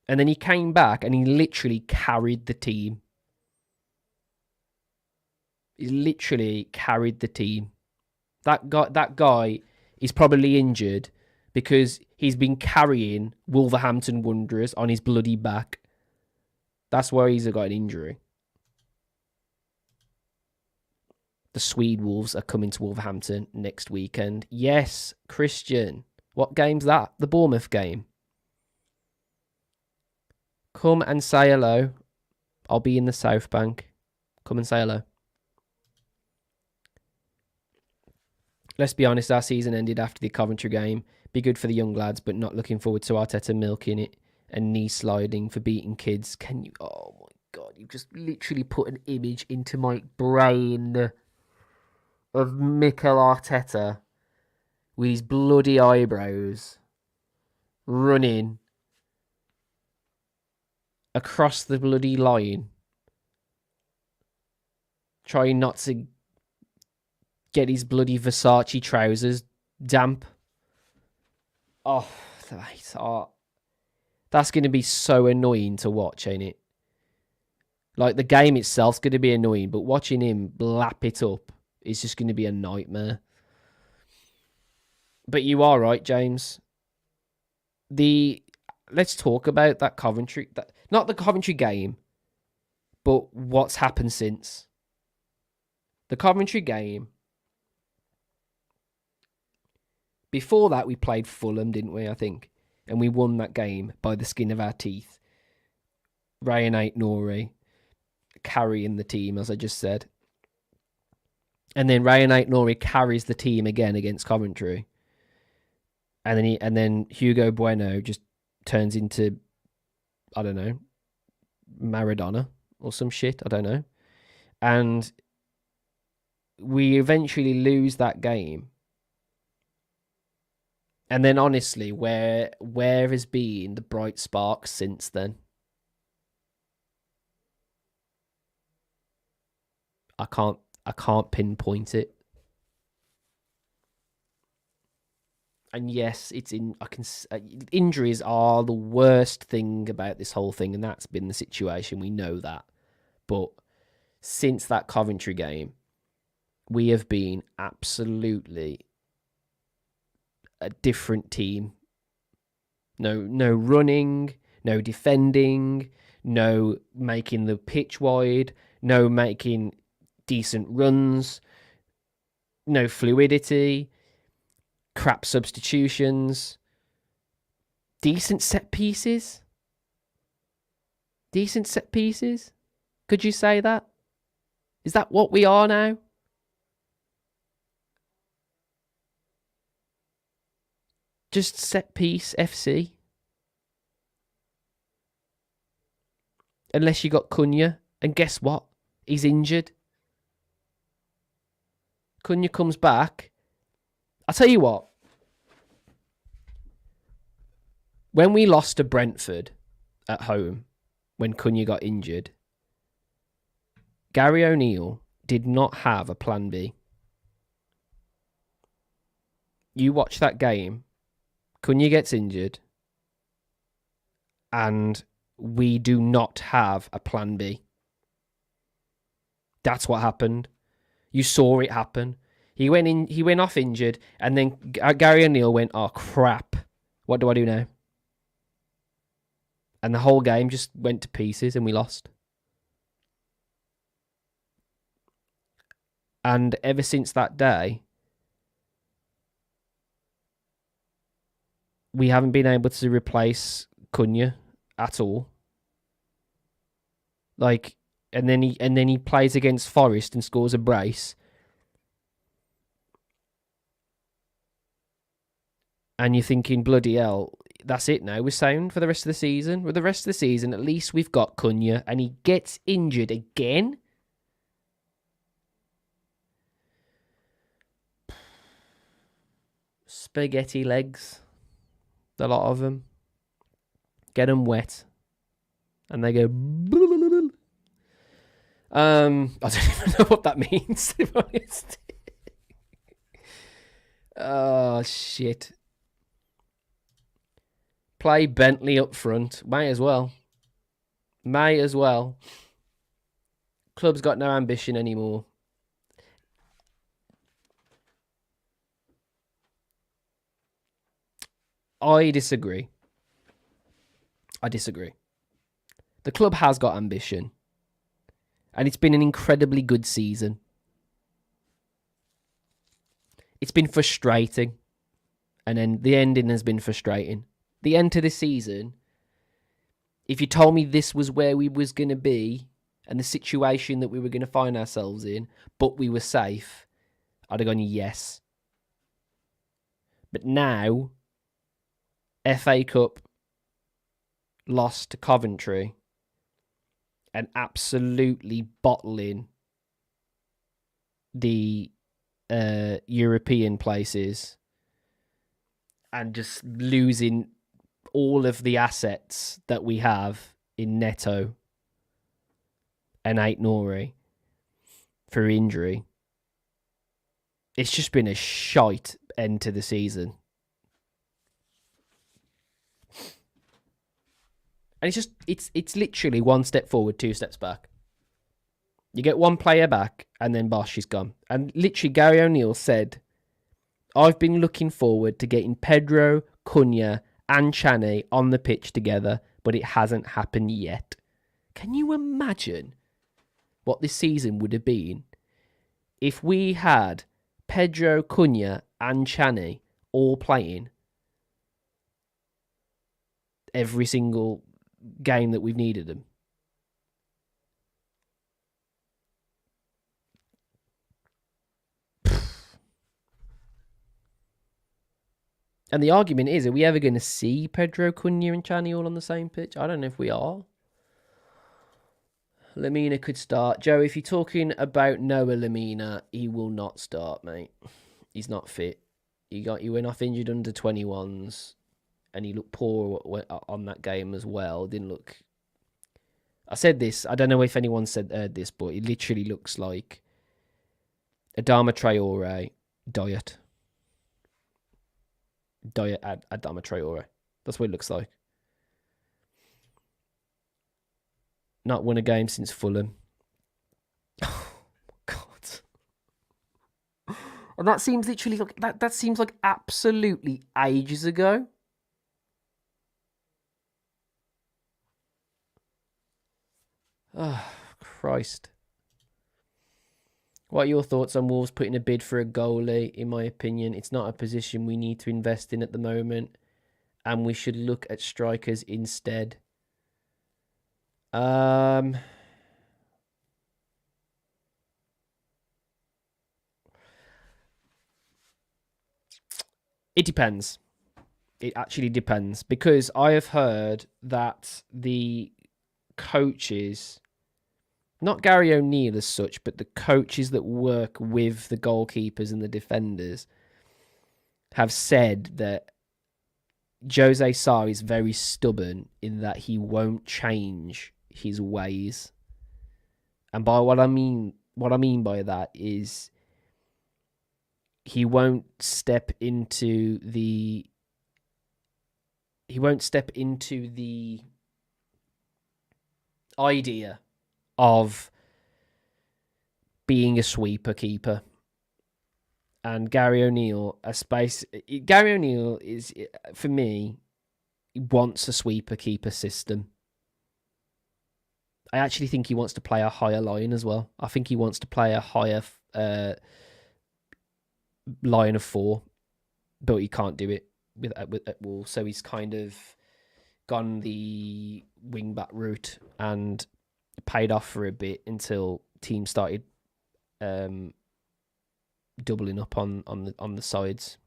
And then he came back and he literally carried the team. He literally carried the team. That guy is probably injured because he's been carrying Wolverhampton Wanderers on his bloody back. That's why he's got an injury. The Swede Wolves are coming to Wolverhampton next weekend. Yes, Christian. What game's that? The Bournemouth game. Come and say hello. I'll be in the South Bank. Come and say hello. Let's be honest, our season ended after the Coventry game. Be good for the young lads, but not looking forward to Arteta milking it and knee sliding for beating kids. Can you... Oh my God, you've just literally put an image into my brain of Mikel Arteta with his bloody eyebrows running across the bloody line, trying not to get his bloody Versace trousers damp. Oh, that's going to be so annoying to watch, ain't it? Like, the game itself's going to be annoying, but watching him lap it up is just going to be a nightmare. But you are right, James. Let's talk about that Coventry... Not the Coventry game, but what's happened since. The Coventry game... Before that, we played Fulham, didn't we, I think? And we won that game by the skin of our teeth. Rayan Ait-Nouri carrying the team, as I just said. And then Rayan Ait-Nouri carries the team again against Coventry. And then Hugo Bueno just turns into, I don't know, Maradona or some shit, I don't know. And we eventually lose that game. And then, honestly, where has been the bright spark since then? I can't pinpoint it. And yes, injuries are the worst thing about this whole thing, and that's been the situation. We know that. But since that Coventry game, we have been absolutely a different team. No running, no defending, no making the pitch wide, no making decent runs, no fluidity, crap substitutions, decent set pieces. Decent set pieces? Could you say that? Is that what we are now? Just set piece FC. Unless you got Cunha. And guess what? He's injured. Cunha comes back. I'll tell you what. When we lost to Brentford at home, when Cunha got injured, Gary O'Neill did not have a plan B. You watch that game, Cunha gets injured, and we do not have a plan B. That's what happened. You saw it happen. He went off injured, and then Gary O'Neill went, oh crap, what do I do now? And the whole game just went to pieces and we lost. And ever since that day, we haven't been able to replace Cunha at all. Like, and then he plays against Forest and scores a brace. And you're thinking, bloody hell, that's it now. We're sound for the rest of the season. With the rest of the season, at least we've got Cunha, and he gets injured again. spaghetti legs. A lot of them. Get them wet. And they go... I don't even know what that means, to be honest. Oh, shit. Play Bentley up front. May as well. May as well. Club's got no ambition anymore. I disagree. The club has got ambition. And it's been an incredibly good season. It's been frustrating. And then the ending has been frustrating. The end to the season, if you told me this was where we was going to be and the situation that we were going to find ourselves in, but we were safe, I'd have gone yes. But now, FA Cup lost to Coventry and absolutely bottling the European places and just losing all of the assets that we have in Neto and Ait-Nouri for injury. It's just been a shite end to the season. And it's literally one step forward, two steps back. You get one player back, and then Bosch is gone. And literally, Gary O'Neill said, I've been looking forward to getting Pedro, Cunha, and Chaney on the pitch together, but it hasn't happened yet. Can you imagine what this season would have been if we had Pedro, Cunha, and Chaney all playing every single game that we've needed them? And the argument is, are we ever going to see Pedro, Cunha and Chaney all on the same pitch? I don't know if we are. Lemina could start. Joe, if you're talking about Noah Lemina, he will not start, mate. He's not fit. He went off injured under 21s, and he looked poor on that game as well. Didn't look... I said this, I don't know if anyone said this, but it literally looks like Adama Traore diet. Adama Traore. That's what it looks like. Not won a game since Fulham. Oh, God. And that seems literally like that seems like absolutely ages ago. Oh, Christ. What are your thoughts on Wolves putting a bid for a goalie? In my opinion, it's not a position we need to invest in at the moment, and we should look at strikers instead. It depends. It actually depends, because I have heard that the coaches, not Gary O'Neill as such, but the coaches that work with the goalkeepers and the defenders have said that Jose Sarr is very stubborn in that he won't change his ways. And by what I mean by that is he won't step into the idea of being a sweeper keeper. And Gary O'Neill is, for me, he wants a sweeper keeper system. I actually think he wants to play a higher line as well. I think he wants to play a higher line of four, but he can't do it with Wolves. So he's kind of gone the wing back route and paid off for a bit until teams started doubling up on the sides,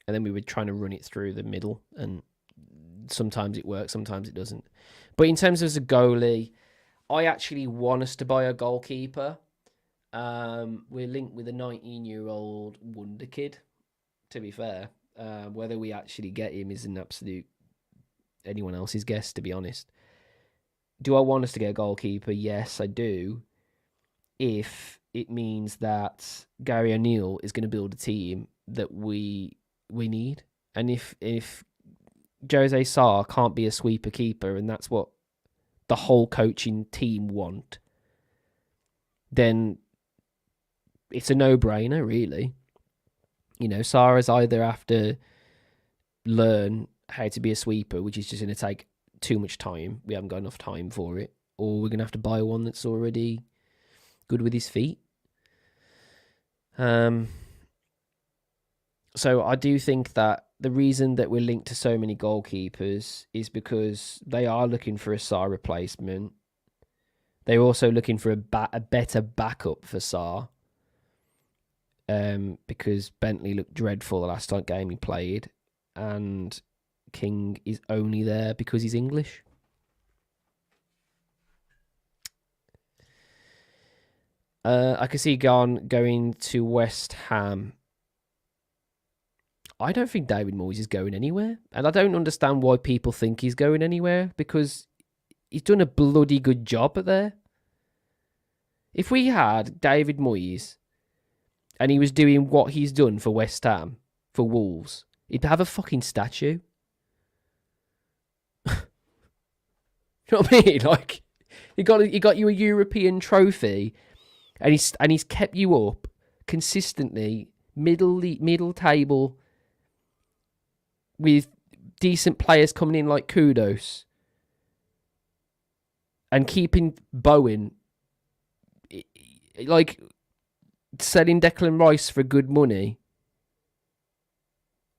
and then we were trying to run it through the middle, and sometimes it works, sometimes it doesn't. But in terms of as a goalie, I actually want us to buy a goalkeeper. We're linked with a 19-year-old wonder kid, to be fair. Whether we actually get him is an absolute anyone else's guess, to be honest. Do I want us to get a goalkeeper? Yes, I do. If it means that Gary O'Neill is going to build a team that we need, and if Jose Sarr can't be a sweeper keeper, and that's what the whole coaching team want, then it's a no-brainer, really. You know, Sarr's either have to learn how to be a sweeper, which is just going to take too much time. We haven't got enough time for it. Or we're going to have to buy one that's already good with his feet. So I do think that the reason that we're linked to so many goalkeepers is because they are looking for a Sarr replacement. They're also looking for a better backup for Sarr. Because Bentley looked dreadful the last game he played, and King is only there because he's English. I can see Gon going to West Ham. I don't think David Moyes is going anywhere, and I don't understand why people think he's going anywhere, because he's done a bloody good job there. If we had David Moyes and he was doing what he's done for West Ham, for Wolves, he'd have a fucking statue. You know what I mean? Like, he got you a European trophy, and he's kept you up consistently, middle table, with decent players coming in like Kudos, and keeping Bowen, like selling Declan Rice for good money.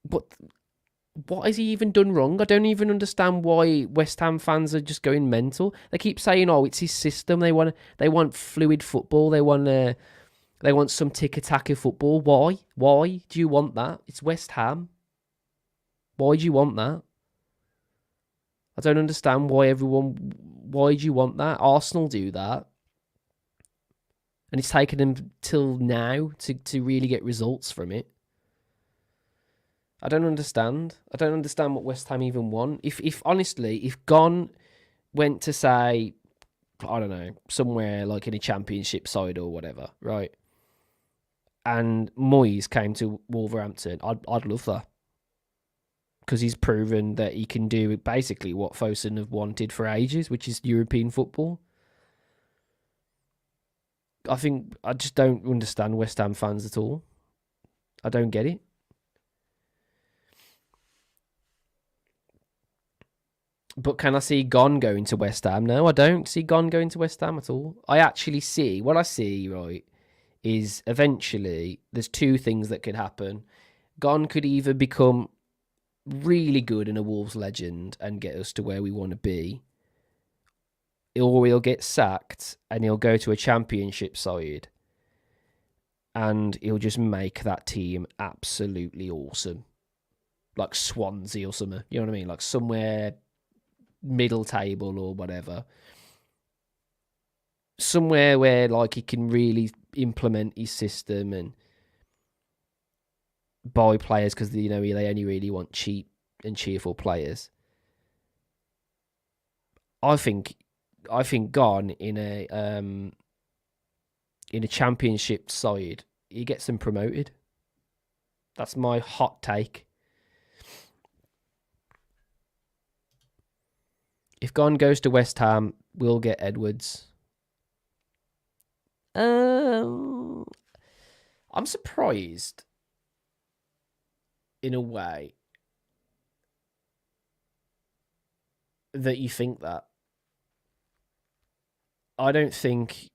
What has he even done wrong? I don't even understand why West Ham fans are just going mental. They keep saying, "Oh, it's his system. They want fluid football. They want some tiki-taka football." Why? Why do you want that? It's West Ham. Why do you want that? I don't understand why do you want that? Arsenal do that. And it's taken them till now to really get results from it. I don't understand. I don't understand what West Ham even want. If honestly, if Gon went to, say, I don't know, somewhere like in a championship side or whatever, right? And Moyes came to Wolverhampton, I'd love that. Because he's proven that he can do basically what Fosun have wanted for ages, which is European football. I just don't understand West Ham fans at all. I don't get it. But can I see Gon going to West Ham? No, I don't see Gon going to West Ham at all. What I see, right, is eventually there's two things that could happen. Gon could either become really good and a Wolves legend and get us to where we want to be, or he'll get sacked and he'll go to a championship side and he'll just make that team absolutely awesome. Like Swansea or something. You know what I mean? Like somewhere middle table or whatever. Somewhere where like he can really implement his system and buy players, because they only really want cheap and cheerful players. I think Gon in a championship side, he gets them promoted. That's my hot take. If Gon goes to West Ham, we'll get Edwards. I'm surprised in a way that you think that. I don't think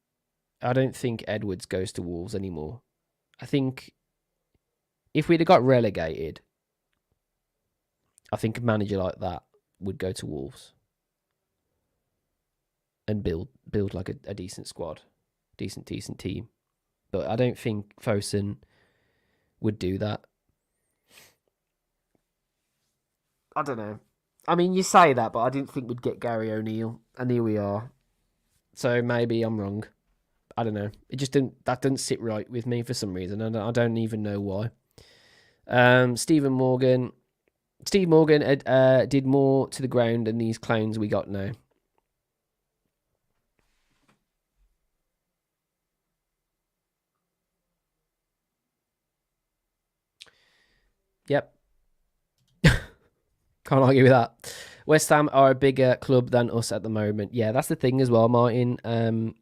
Edwards goes to Wolves anymore. I think if we'd have got relegated, I think a manager like that would go to Wolves and build like a decent squad, decent team. But I don't think Fosun would do that. I don't know. I mean, you say that, but I didn't think we'd get Gary O'Neill, and here we are. So maybe I'm wrong. I don't know. That didn't sit right with me for some reason, and I don't even know why. Steve Morgan did more to the ground than these clowns we got now. Yep. Can't argue with that. West Ham are a bigger club than us at the moment. Yeah, that's the thing as well, Martin.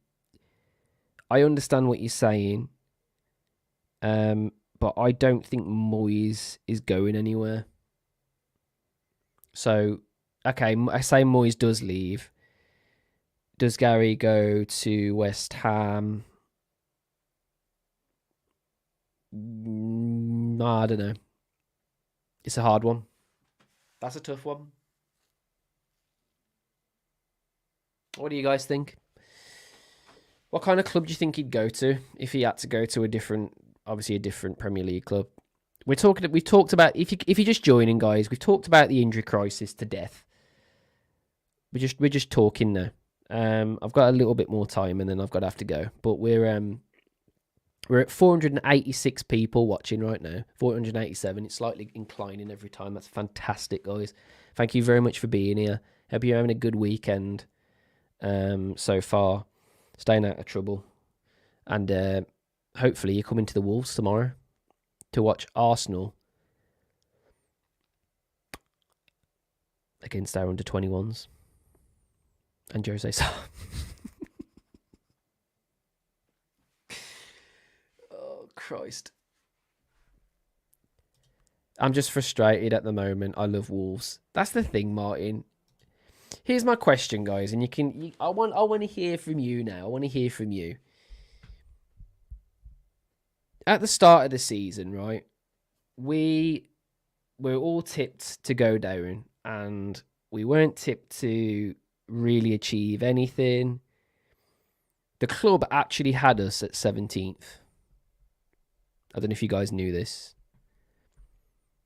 I understand what you're saying, but I don't think Moyes is going anywhere. So, okay, I say Moyes does leave. Does Gary go to West Ham? I don't know. It's a hard one. That's a tough one. What do you guys think? What kind of club do you think he'd go to if he had to go to a different Premier League club? We've talked about if you're just joining, guys. We've talked about the injury crisis to death. We're just talking now. I've got a little bit more time, and then I've got to have to go. But we're at 486 people watching right now. 487. It's slightly inclining every time. That's fantastic, guys. Thank you very much for being here. Hope you're having a good weekend so far. Staying out of trouble. And hopefully you come into the Wolves tomorrow to watch Arsenal against our under-21s. And Jose Sa. Oh, Christ. I'm just frustrated at the moment. I love Wolves. That's the thing, Martin. Here's my question, guys, and I want to hear from you now. I want to hear from you. At the start of the season, right? We were all tipped to go down, and we weren't tipped to really achieve anything. The club actually had us at 17th. I don't know if you guys knew this.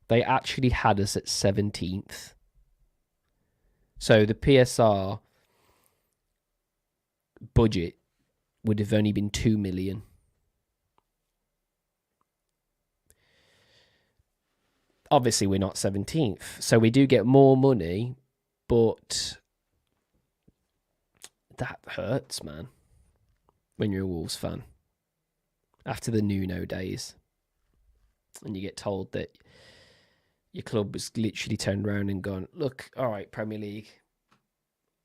They actually had us at 17th. So the PSR budget would have only been 2 million. Obviously, we're not 17th. So we do get more money, but that hurts, man, when you're a Wolves fan. After the Nuno days. And you get told that your club was literally turned around and gone, look, all right, Premier League,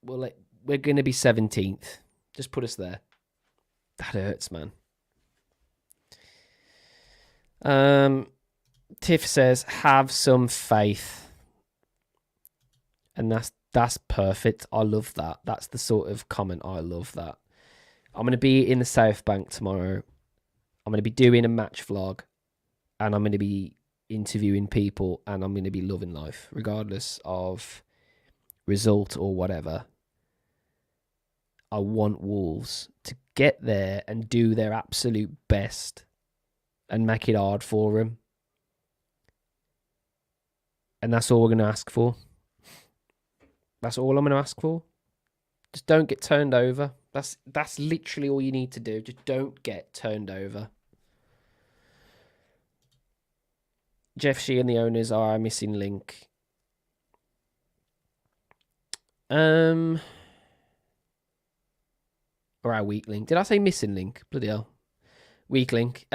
we're going to be 17th. Just put us there. That hurts, man. Tiff says, have some faith. And that's perfect. I love that. That's the sort of comment I love that. I'm going to be in the South Bank tomorrow. I'm going to be doing a match vlog. And I'm going to be interviewing people. And I'm going to be loving life, regardless of result or whatever. I want Wolves to get there and do their absolute best. And make it hard for them. And that's all we're going to ask for. That's all I'm going to ask for. Just don't get turned over. That's literally all you need to do. Just don't get turned over. Jeff Shee and the owners are our missing link. Or our weak link. Did I say missing link? Bloody hell. Weak link.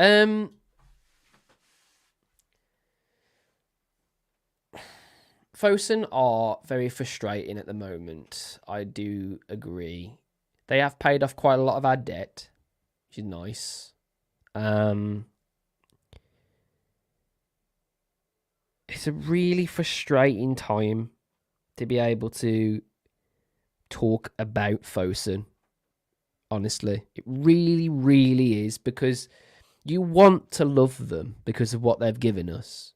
Fosun are very frustrating at the moment. I do agree. They have paid off quite a lot of our debt, which is nice. It's a really frustrating time to be able to talk about Fosun. Honestly, it really, really is, because you want to love them because of what they've given us.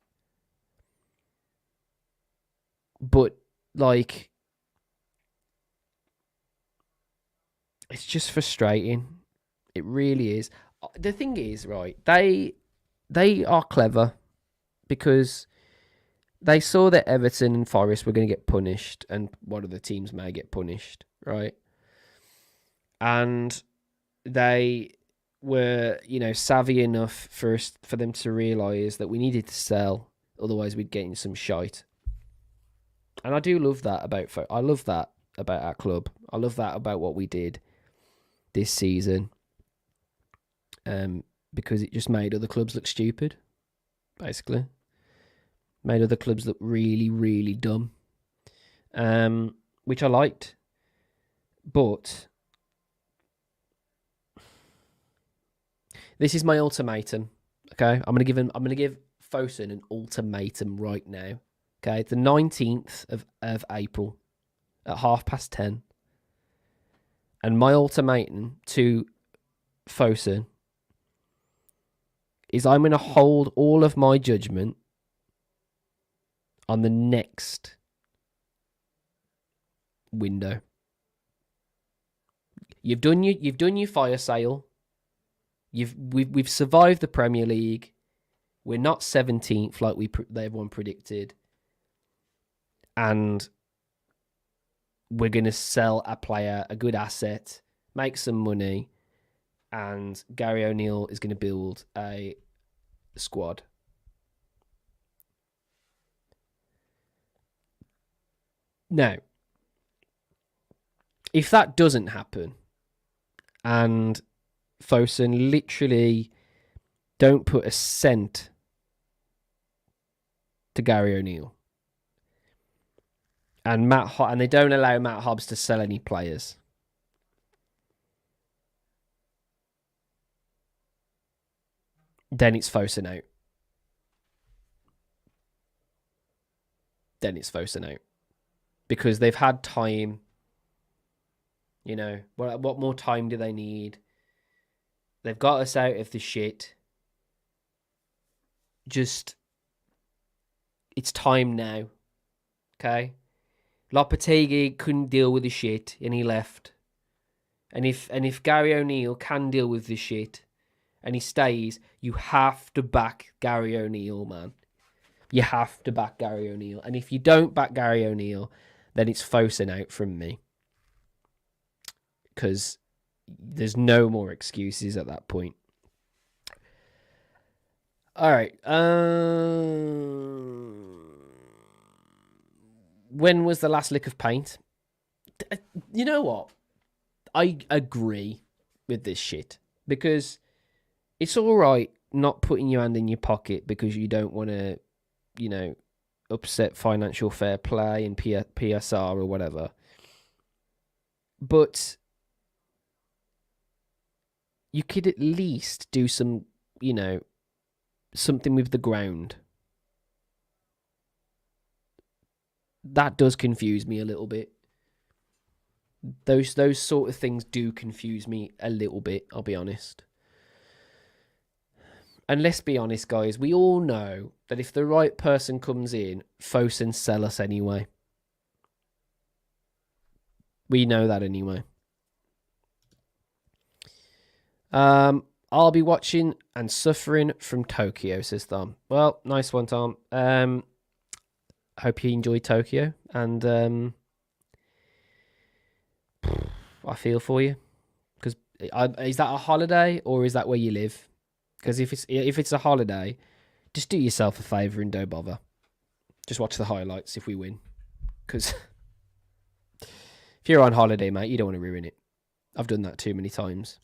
But, like, it's just frustrating. It really is. The thing is, right, they are clever because they saw that Everton and Forest were going to get punished, and one of the teams may get punished, right? And they were, savvy enough for them to realise that we needed to sell. Otherwise, we'd get in some shite. And I do love that about our club. I love that about what we did this season. Because it just made other clubs look stupid, basically. Made other clubs look really, really dumb. Which I liked. But this is my ultimatum. Okay? I'm gonna give Fosun an ultimatum right now. Okay, it's the 19th of April at 10:30. And my ultimatum to Fosun is I'm going to hold all of my judgment on the next window. You've done your fire sale. We've survived the Premier League. We're not 17th like everyone predicted. And we're going to sell a player, a good asset, make some money, and Gary O'Neill is going to build a squad. Now, if that doesn't happen, and Fosun literally don't put a cent to Gary O'Neill, and they don't allow Matt Hobbs to sell any players, then it's Fosun out. Because they've had time. You know, what more time do they need? They've got us out of the shit. Just, it's time now. Okay? Lopetegui couldn't deal with the shit and he left. And if Gary O'Neill can deal with the shit and he stays, you have to back Gary O'Neill, man. You have to back Gary O'Neill. And if you don't back Gary O'Neill, then it's Fosun out from me. Because there's no more excuses at that point. All right. When was the last lick of paint? You know what? I agree with this shit. Because it's all right not putting your hand in your pocket because you don't want to, you know, upset financial fair play and PSR or whatever. But you could at least do some, you know, something with the ground. That does confuse me a little bit. Those sort of things do confuse me a little bit, I'll be honest. And let's be honest, guys, we all know that if the right person comes in, Fosun sell us anyway. We know that anyway. I'll be watching and suffering from Tokyo, says Tom. Well, nice one, Tom. Hope you enjoyed Tokyo, and I feel for you. Because is that a holiday or is that where you live? Because if it's a holiday, just do yourself a favour and don't bother. Just watch the highlights if we win. Because if you're on holiday, mate, you don't want to ruin it. I've done that too many times.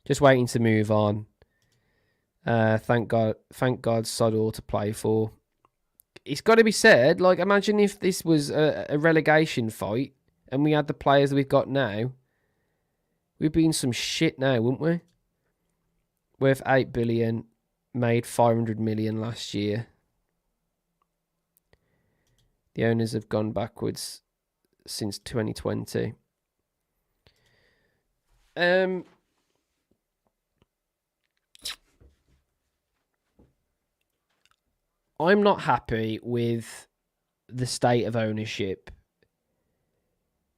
Just waiting to move on. Thank God, sod all to play for. It's got to be said, like, imagine if this was a relegation fight and we had the players that we've got now. We'd be in some shit now, wouldn't we? Worth 8 billion, made 500 million last year. The owners have gone backwards since 2020. I'm not happy with the state of ownership,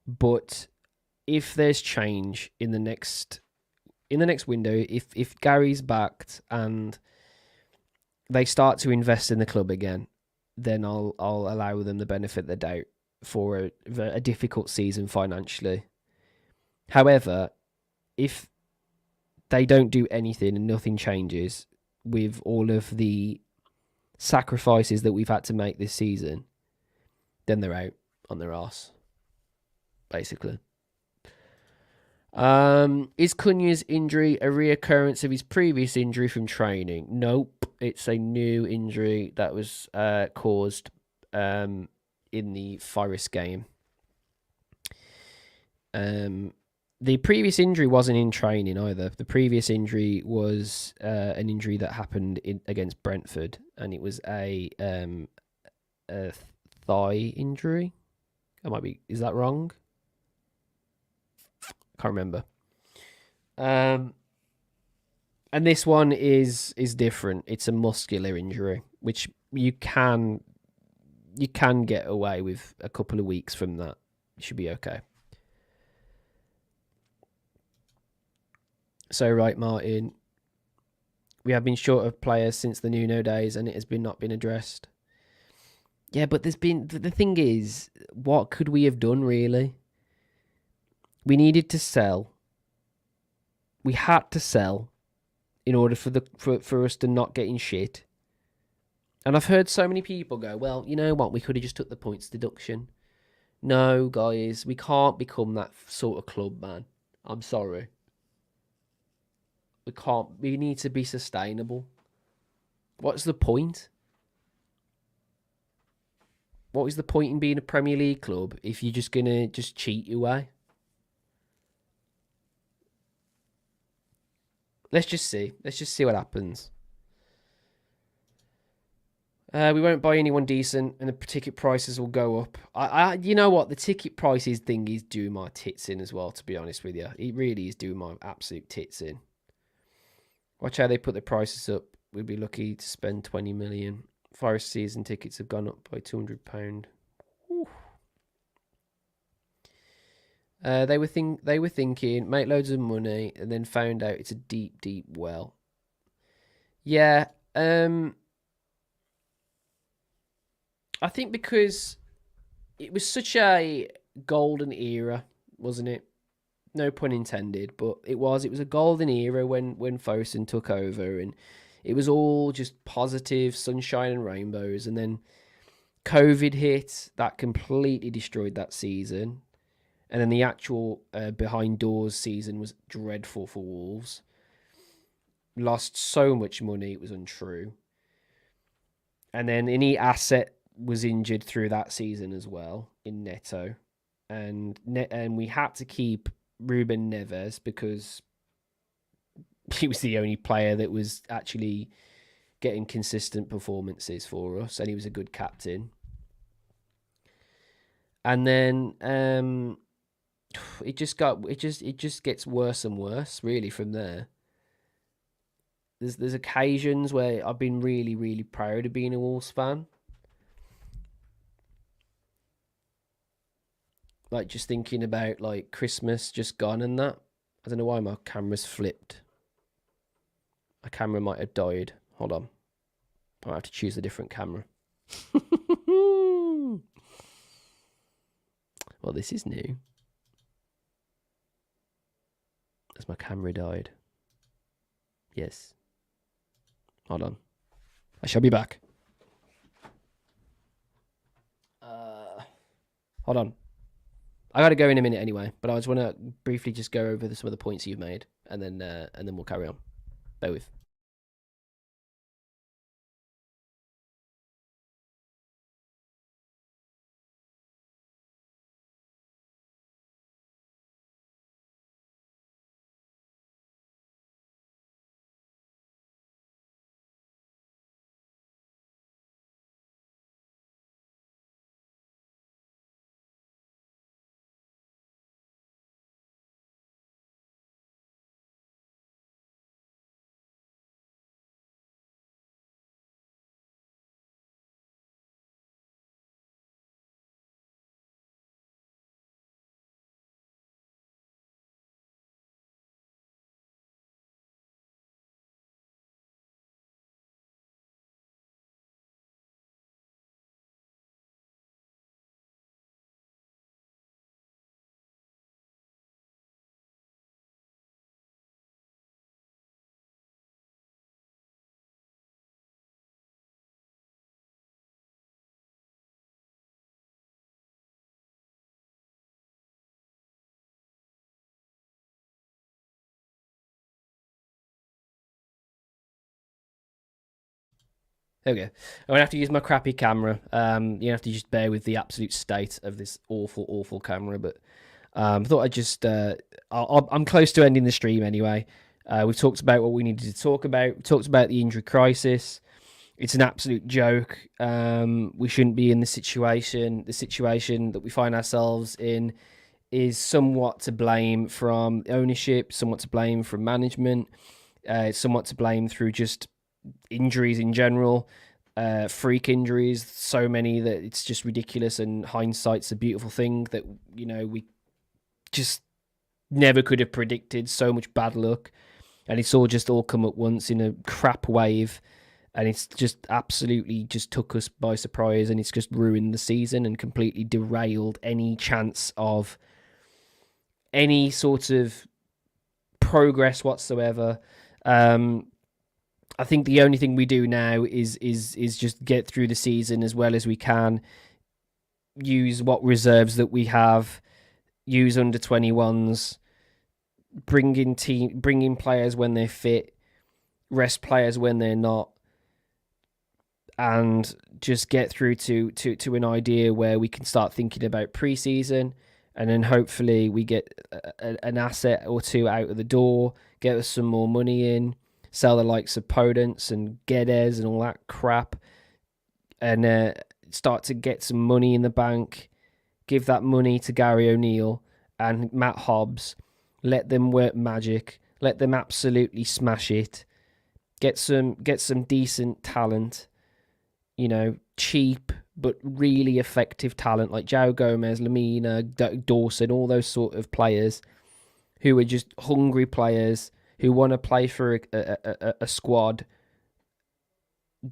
but if there's change in the next window, if Gary's backed and they start to invest in the club again, then I'll allow them the benefit of the doubt for a difficult season financially. However, if they don't do anything and nothing changes with all of the sacrifices that we've had to make this season, then they're out on their arse, basically. Is Cunha's injury a reoccurrence of his previous injury from training? Nope. It's a new injury that was caused in the Forest game. The previous injury wasn't in training either. The previous injury was an injury that happened against Brentford, and it was a thigh injury. Is that wrong? Can't remember. And this one is different. It's a muscular injury, which you can get away with a couple of weeks from that. You should be okay. So right, Martin, we have been short of players since the Nuno days, and it has not been addressed. Yeah, but the thing is, what could we have done really? We needed to sell. We had to sell in order for us to not get in shit. And I've heard so many people go, well, you know what, we could have just took the points deduction. No, guys, we can't become that sort of club, man. I'm sorry. We can't. We need to be sustainable. What's the point? What is the point in being a Premier League club if you're just going to just cheat your way? Let's just see. Let's just see what happens. We won't buy anyone decent, and the ticket prices will go up. You know what? The ticket prices thing is doing my tits in as well, to be honest with you. It really is doing my absolute tits in. Watch how they put the prices up. We'd be lucky to spend 20 million. Forest season tickets have gone up by £200. They were thinking make loads of money and then found out it's a deep, deep well. Yeah. I think because it was such a golden era, wasn't it? No pun intended, but it was a golden era when Fosun took over, and it was all just positive sunshine and rainbows. And then COVID hit, that completely destroyed that season. And then the actual behind doors season was dreadful for Wolves. Lost so much money, it was untrue. And then any asset was injured through that season as well in Neto. And we had to keep Ruben Neves because he was the only player that was actually getting consistent performances for us, and he was a good captain. And then it just gets worse and worse really from there. There's occasions where I've been really, really proud of being a Wolves fan. Like just thinking about like Christmas just gone and that. I don't know why my camera's flipped. My camera might have died. Hold on. I'll have to choose a different camera. Well, this is new. Has my camera died? Yes. Hold on. I shall be back. Hold on. I gotta go in a minute anyway, but I just want to briefly just go over some of the points you've made, and then we'll carry on. Bear with. There we go. I'm gonna have to use my crappy camera. You have to just bear with the absolute state of this awful, awful camera. But I thought I'd just. I'm close to ending the stream anyway. We've talked about what we needed to talk about. We talked about the injury crisis. It's an absolute joke. We shouldn't be in this situation. The situation that we find ourselves in is somewhat to blame from ownership, somewhat to blame from management, somewhat to blame through just injuries in general, freak injuries, so many that it's just ridiculous. And hindsight's a beautiful thing that, we just never could have predicted. So much bad luck, and it's all come at once in a crap wave. And it's just absolutely just took us by surprise, and it's just ruined the season and completely derailed any chance of any sort of progress whatsoever. I think the only thing we do now is just get through the season as well as we can, use what reserves that we have, use under 21s, bring in players when they're fit, rest players when they're not, and just get through to an idea where we can start thinking about pre-season, and then hopefully we get an asset or two out of the door, get us some more money in, sell the likes of Podence and Guedes and all that crap, and start to get some money in the bank, give that money to Gary O'Neill and Matt Hobbs, let them work magic, let them absolutely smash it, get some decent talent, cheap but really effective talent like João Gomez, Lamina, Dawson, all those sort of players who are just hungry players who want to play for a squad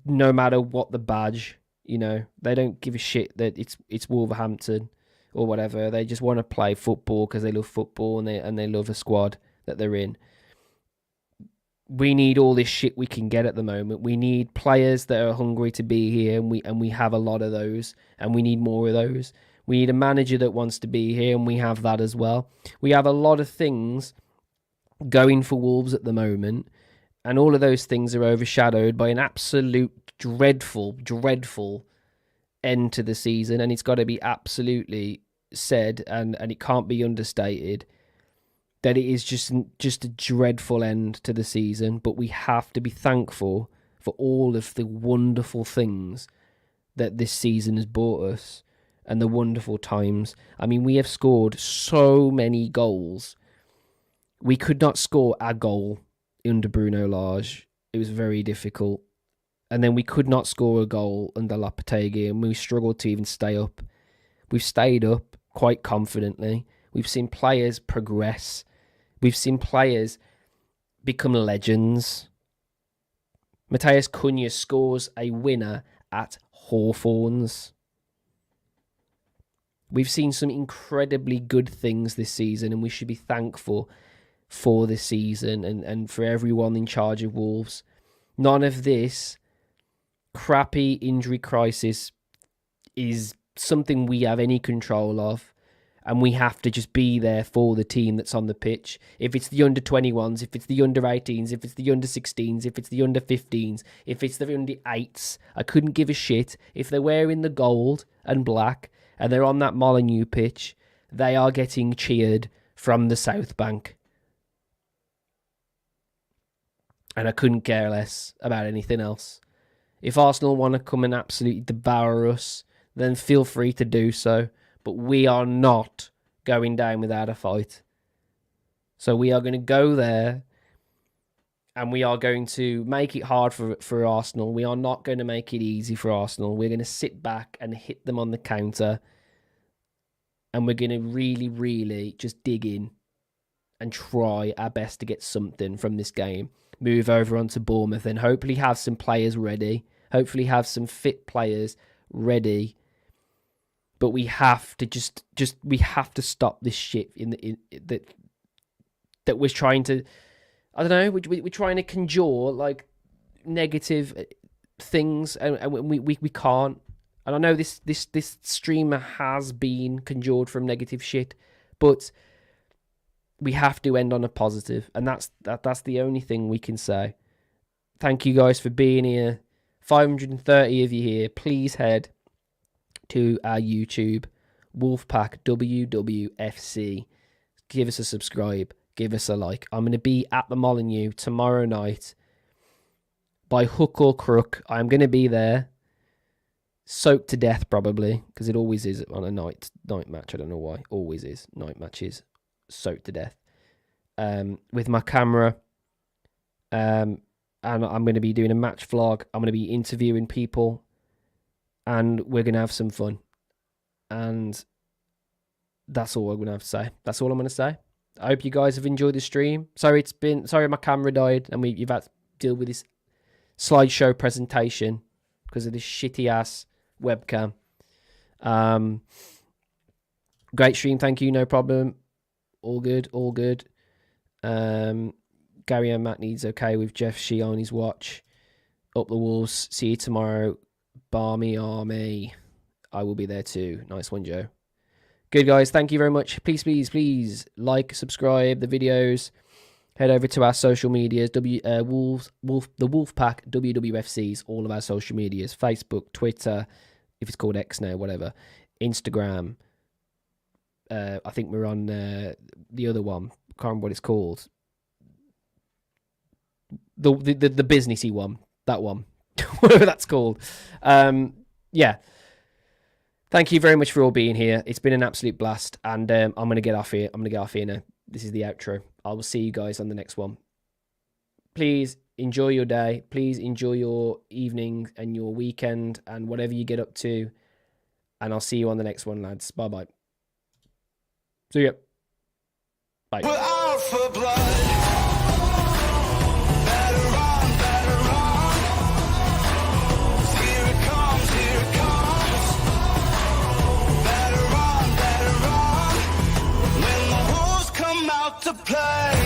no matter what the badge. They don't give a shit that it's Wolverhampton or whatever. They just want to play football because they love football and they love a squad that they're in. We need all this shit we can get at the moment. We need players that are hungry to be here, and we have a lot of those, and we need more of those. We need a manager that wants to be here, and we have that as well. We have a lot of things going for Wolves at the moment, and all of those things are overshadowed by an absolute dreadful, dreadful end to the season, and it's got to be absolutely said, and it can't be understated, that it is just a dreadful end to the season. But we have to be thankful for all of the wonderful things that this season has brought us and the wonderful times. I mean, we have scored so many goals. We could not score a goal under Bruno Lage. It was very difficult. And then we could not score a goal under Lopetegui, and we struggled to even stay up. We've stayed up quite confidently. We've seen players progress. We've seen players become legends. Matheus Cunha scores a winner at Hawthorns. We've seen some incredibly good things this season, and we should be thankful for this season and for everyone in charge of Wolves. None of this crappy injury crisis is something we have any control of. And we have to just be there for the team that's on the pitch. If it's the under-21s, if it's the under-18s, if it's the under-16s, if it's the under-15s, if it's the under-8s, I couldn't give a shit. If they're wearing the gold and black and they're on that Molineux pitch, they are getting cheered from the South Bank. And I couldn't care less about anything else. If Arsenal want to come and absolutely devour us, then feel free to do so. But we are not going down without a fight. So we are going to go there and we are going to make it hard for Arsenal. We are not going to make it easy for Arsenal. We're going to sit back and hit them on the counter. And we're going to really, really just dig in and try our best to get something from this game. Move over onto Bournemouth and hopefully have some players ready. Hopefully have some fit players ready. But we have to we have to stop this shit that we're trying to, I don't know, we're trying to conjure like negative things, and we can't. And I know this streamer has been conjured from negative shit, but we have to end on a positive, and that's the only thing we can say. Thank you guys for being here. 530 of you here. Please head to our YouTube, Wolfpack WWFC. Give us a subscribe. Give us a like. I'm going to be at the Molineux tomorrow night. By hook or crook, I'm going to be there. Soaked to death, probably, because it always is on a night match. I don't know why. Always is. Night matches. Soaked to death. With my camera. And I'm going to be doing a match vlog. I'm going to be interviewing people. And we're going to have some fun. And that's all I'm going to have to say. That's all I'm going to say. I hope you guys have enjoyed the stream. Sorry my camera died and you've had to deal with this slideshow presentation because of this shitty ass webcam. Great stream, thank you, no problem. All good. Gary and Matt needs okay with Jeff Shee on his watch. Up the Wolves. See you tomorrow. Barmy Army. I will be there too. Nice one, Joe. Good, guys. Thank you very much. Please like, subscribe the videos. Head over to our social medias. The Wolfpack WWFCs. All of our social medias. Facebook, Twitter, if it's called X now, whatever. Instagram. I think we're on the other one. Can't remember what it's called. The businessy one. That one. Whatever that's called. Yeah. Thank you very much for all being here. It's been an absolute blast. And I'm going to get off here. Now. This is the outro. I will see you guys on the next one. Please enjoy your day. Please enjoy your evening and your weekend and whatever you get up to. And I'll see you on the next one, lads. Bye-bye. See ya. Bye. We're out for blood. To play.